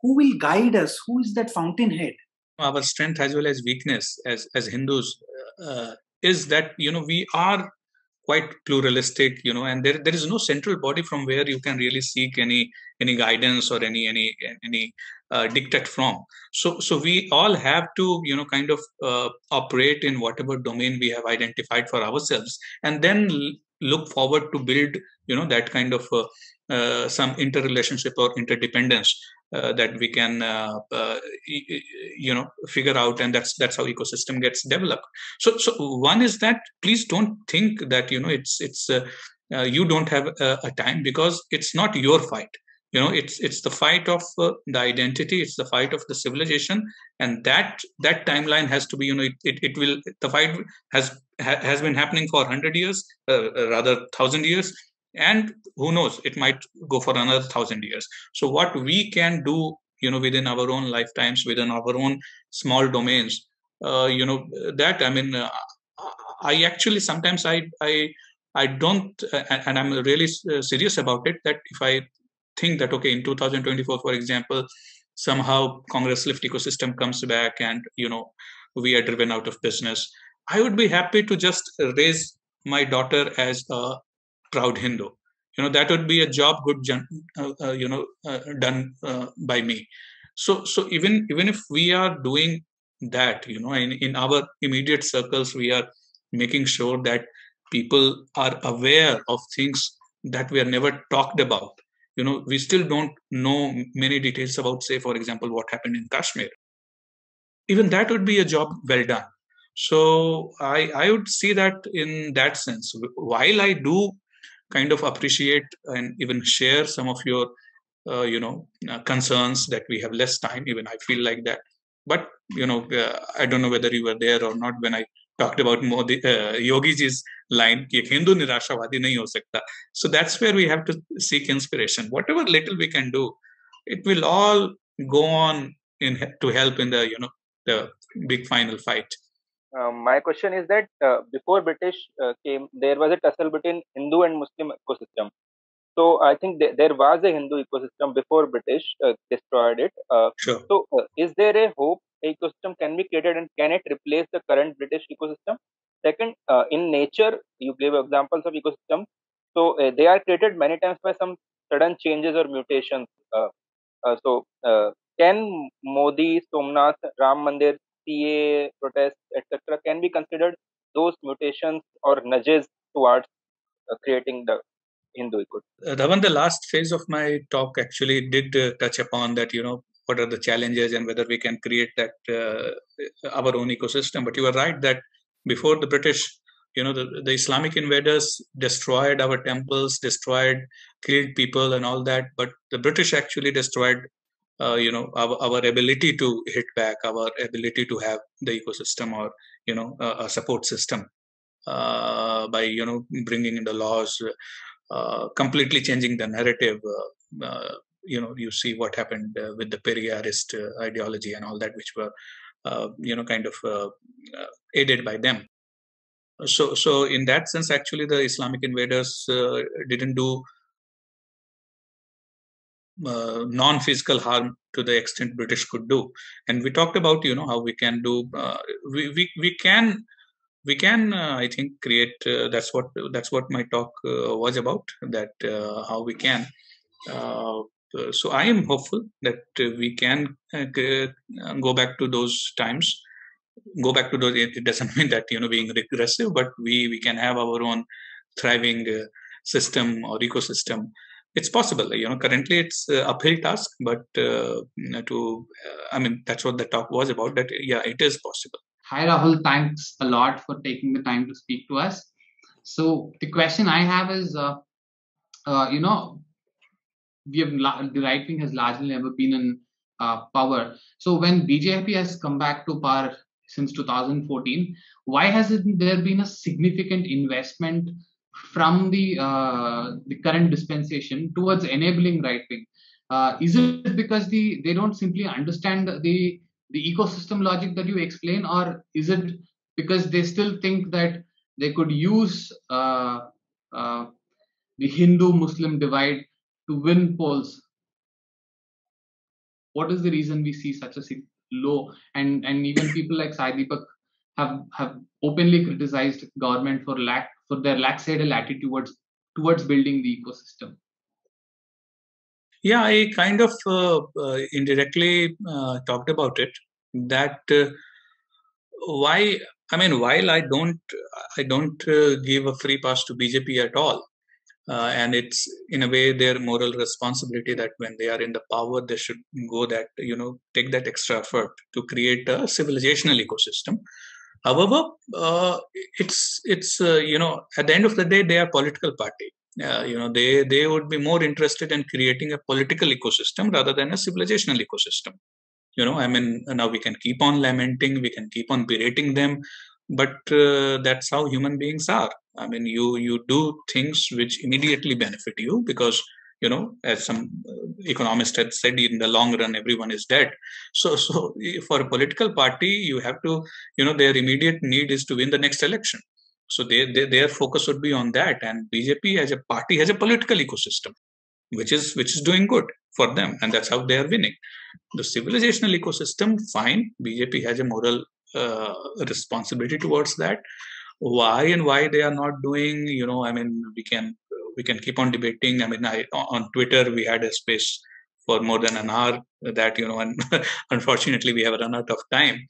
will guide us? Who is that fountainhead? Our strength as well as weakness as Hindus is that, we are quite pluralistic, and there is no central body from where you can really seek any guidance or any dictate from. So we all have to, kind of operate in whatever domain we have identified for ourselves, and then look forward to build, that kind of some interrelationship or interdependence that we can, figure out, and that's how ecosystem gets developed. So one is that please don't think that it's you don't have a time, because it's not your fight. It's the fight of the identity, it's the fight of the civilization, and that timeline has to be, the fight has been happening for 100 years, rather 1,000 years. And who knows, it might go for another 1,000 years. So what we can do, within our own lifetimes, within our own small domains, I actually sometimes I don't, and I'm really serious about it, that if I think that, okay, in 2024, for example, somehow Congress left ecosystem comes back and, we are driven out of business, I would be happy to just raise my daughter as a proud Hindu. That would be a job done by me. So even if we are doing that, in our immediate circles, we are making sure that people are aware of things that we are never talked about. We still don't know many details about, say, for example, what happened in Kashmir. Even that would be a job well done. So I would see that in that sense. While I do kind of appreciate and even share some of your, concerns that we have less time, even I feel like that. But, I don't know whether you were there or not when I talked about Modi, Yogi ji's line कि एक हिंदू निराशावादी नहीं हो सकता. So that's where we have to seek inspiration. Whatever little we can do, it will all go on to help in the big final fight. My question is that before British came, there was a tussle between Hindu and Muslim ecosystem. So I think there was a Hindu ecosystem before British destroyed it. Sure. So is there a hope ecosystem can be created, and can it replace the current British ecosystem? Second, in nature, you gave examples of ecosystem. So they are created many times by some sudden changes or mutations. So can Modi, Somnath, Ram Mandir, CA protests, etc., can be considered those mutations or nudges towards creating the Hindu ecosystem? Dhawan, the last phase of my talk actually did touch upon that, what are the challenges and whether we can create that our own ecosystem. But you are right that before the British, the Islamic invaders destroyed our temples, killed people and all that. But the British actually destroyed, our ability to hit back, our ability to have the ecosystem or, a support system by, bringing in the laws, completely changing the narrative. You see what happened with the Periyarist ideology and all that, which were, kind of aided by them. So in that sense, actually, the Islamic invaders didn't do non-physical harm to the extent British could do. And we talked about, how we can do. We can I think create. That's what my talk was about. That how we can. So I am hopeful that we can go back to those times. Go back to those. It doesn't mean that being regressive, but we can have our own thriving system or ecosystem. It's possible. Currently it's an uphill task, but that's what the talk was about. That it is possible. Hi Rahul, thanks a lot for taking the time to speak to us. So the question I have is, the right wing has largely never been in power. So when BJP has come back to power since 2014, why hasn't there been a significant investment from the current dispensation towards enabling right wing? Is it because they don't simply understand the ecosystem logic that you explain, or is it because they still think that they could use the Hindu-Muslim divide to win polls? What is the reason we see such a low, and even people like Sai Deepak have openly criticized government for their lackadaisical attitude towards building the ecosystem? Yeah, I kind of indirectly talked about it. That while I don't give a free pass to BJP at all, and it's in a way their moral responsibility that when they are in the power, they should go that take that extra effort to create a civilizational ecosystem. However, it's at the end of the day, they are a political party. They would be more interested in creating a political ecosystem rather than a civilizational ecosystem. Now we can keep on lamenting, we can keep on berating them, but that's how human beings are. You do things which immediately benefit you because, as some economist had said, in the long run, everyone is dead. So for a political party, you have to, their immediate need is to win the next election. So their focus would be on that. And BJP as a party has a political ecosystem, which is doing good for them. And that's how they are winning. The civilizational ecosystem, fine. BJP has a moral responsibility towards that. Why they are not doing, we can keep on debating. On Twitter, we had a space for more than an hour that, and unfortunately we have run out of time.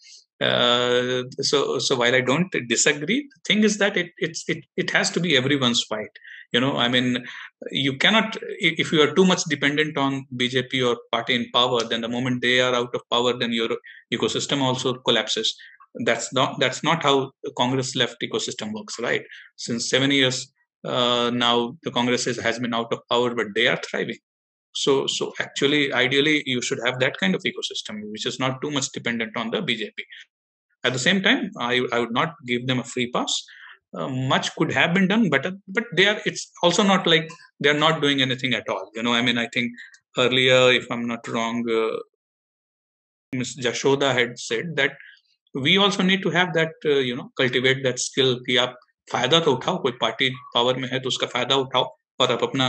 So while I don't disagree, the thing is that it has to be everyone's fight. You cannot, if you are too much dependent on BJP or party in power, then the moment they are out of power, then your ecosystem also collapses. That's not how the Congress left ecosystem works, right? Since 7 years now, the Congress has been out of power, but they are thriving. So actually, ideally, you should have that kind of ecosystem, which is not too much dependent on the BJP. At the same time, I would not give them a free pass. Much could have been done better, but it's also not like they're not doing anything at all. I mean, I think earlier, if I'm not wrong, Ms. Jashoda had said that we also need to have that, cultivate that skill कि आप फायदा तो उठाओ, कोई party power में है तो उसका फायदा उठाओ और आप अपना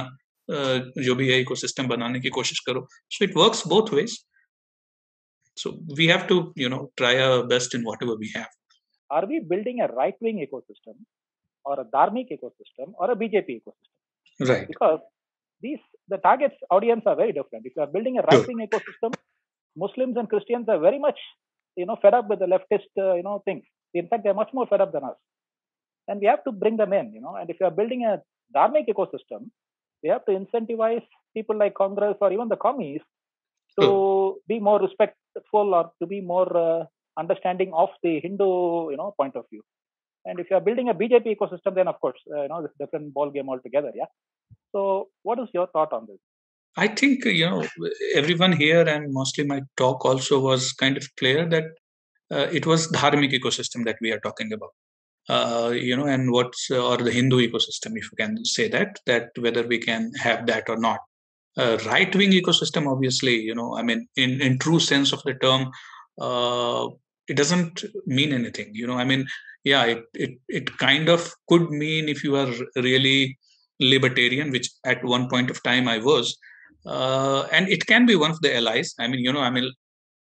जो भी है इकोसिस्टम बनाने की कोशिश करो. So it works both ways. So we have to, try our best in whatever we have. Are we building a right-wing ecosystem or a dharmic ecosystem or a BJP ecosystem? Right. Because the target audience are very different. If you are building a right-wing ecosystem, Muslims and Christians are very much, fed up with the leftist, things. In fact, they're much more fed up than us. And we have to bring them in, And if you are building a dharmic ecosystem, we have to incentivize people like Congress or even the commies to be more respectful or to be more understanding of the Hindu, point of view. And if you are building a BJP ecosystem, then of course, it's a different ball game altogether. Yeah. So, what is your thought on this? I think, everyone here and mostly my talk also was kind of clear that it was dharmic ecosystem that we are talking about. And or the Hindu ecosystem, if you can say that whether we can have that or not. Right-wing ecosystem, obviously, I mean, in true sense of the term, it doesn't mean anything. I mean, yeah, it kind of could mean if you are really libertarian, which at one point of time I was, and it can be one of the allies. I mean,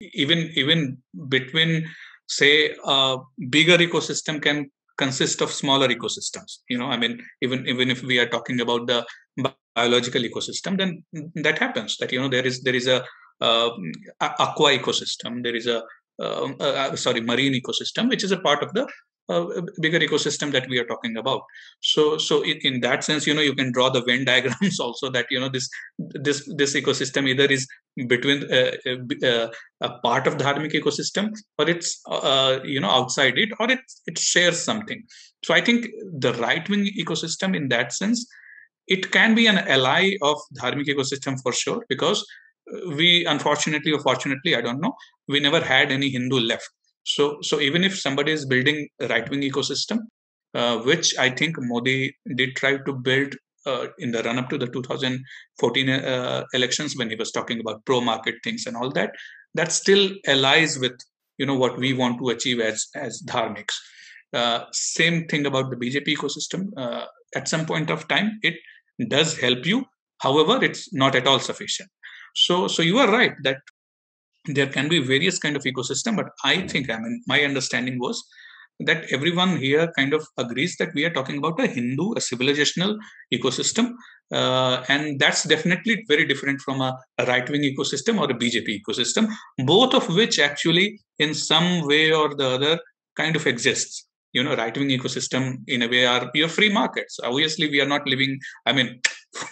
even between, say, a bigger ecosystem can consist of smaller ecosystems. I mean, even if we are talking about the biological ecosystem, then that happens. That there is a aqua ecosystem. There is a marine ecosystem, which is a part of the bigger ecosystem that we are talking about. So in that sense, you can draw the Venn diagrams also that this ecosystem either is between a part of the dharmic ecosystem, or it's outside it, or it shares something. So I think the right-wing ecosystem, in that sense, it can be an ally of dharmic ecosystem for sure, because we, unfortunately or fortunately, I don't know, we never had any Hindu left. So even if somebody is building a right-wing ecosystem, which I think Modi did try to build in the run-up to the 2014 elections, when he was talking about pro-market things and all that, that still allies with what we want to achieve as dharmics. Same thing about the BJP ecosystem. At some point of time, it does help you. However, it's not at all sufficient. So you are right that there can be various kind of ecosystem, but I think, my understanding was that everyone here kind of agrees that we are talking about a Hindu, a civilizational ecosystem, and that's definitely very different from a right-wing ecosystem or a BJP ecosystem, both of which actually in some way or the other kind of exists. Right-wing ecosystem in a way are pure free markets. Obviously, we are not living,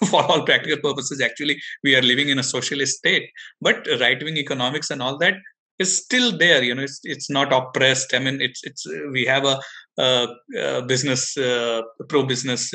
for all practical purposes, actually, we are living in a socialist state. But right-wing economics and all that is still there. It's not oppressed. It's we have a business, pro-business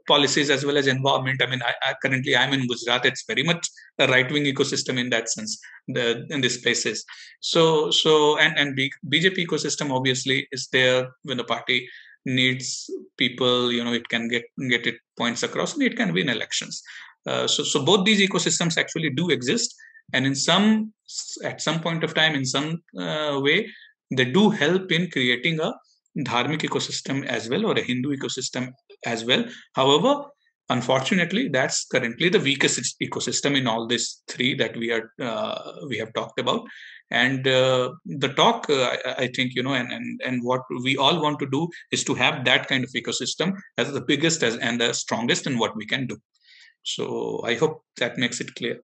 policies as well as environment. I currently I'm in Gujarat. It's very much a right-wing ecosystem in that sense. In these places. So and BJP ecosystem obviously is there when the party needs people. It can get it points across, and it can win elections. So both these ecosystems actually do exist, and at some point of time, in some way, they do help in creating a dharmic ecosystem as well, or a Hindu ecosystem as well. However, unfortunately, that's currently the weakest ecosystem in all these three that we have talked about. And the talk, I think, and what we all want to do is to have that kind of ecosystem as the biggest and the strongest in what we can do. So I hope that makes it clear.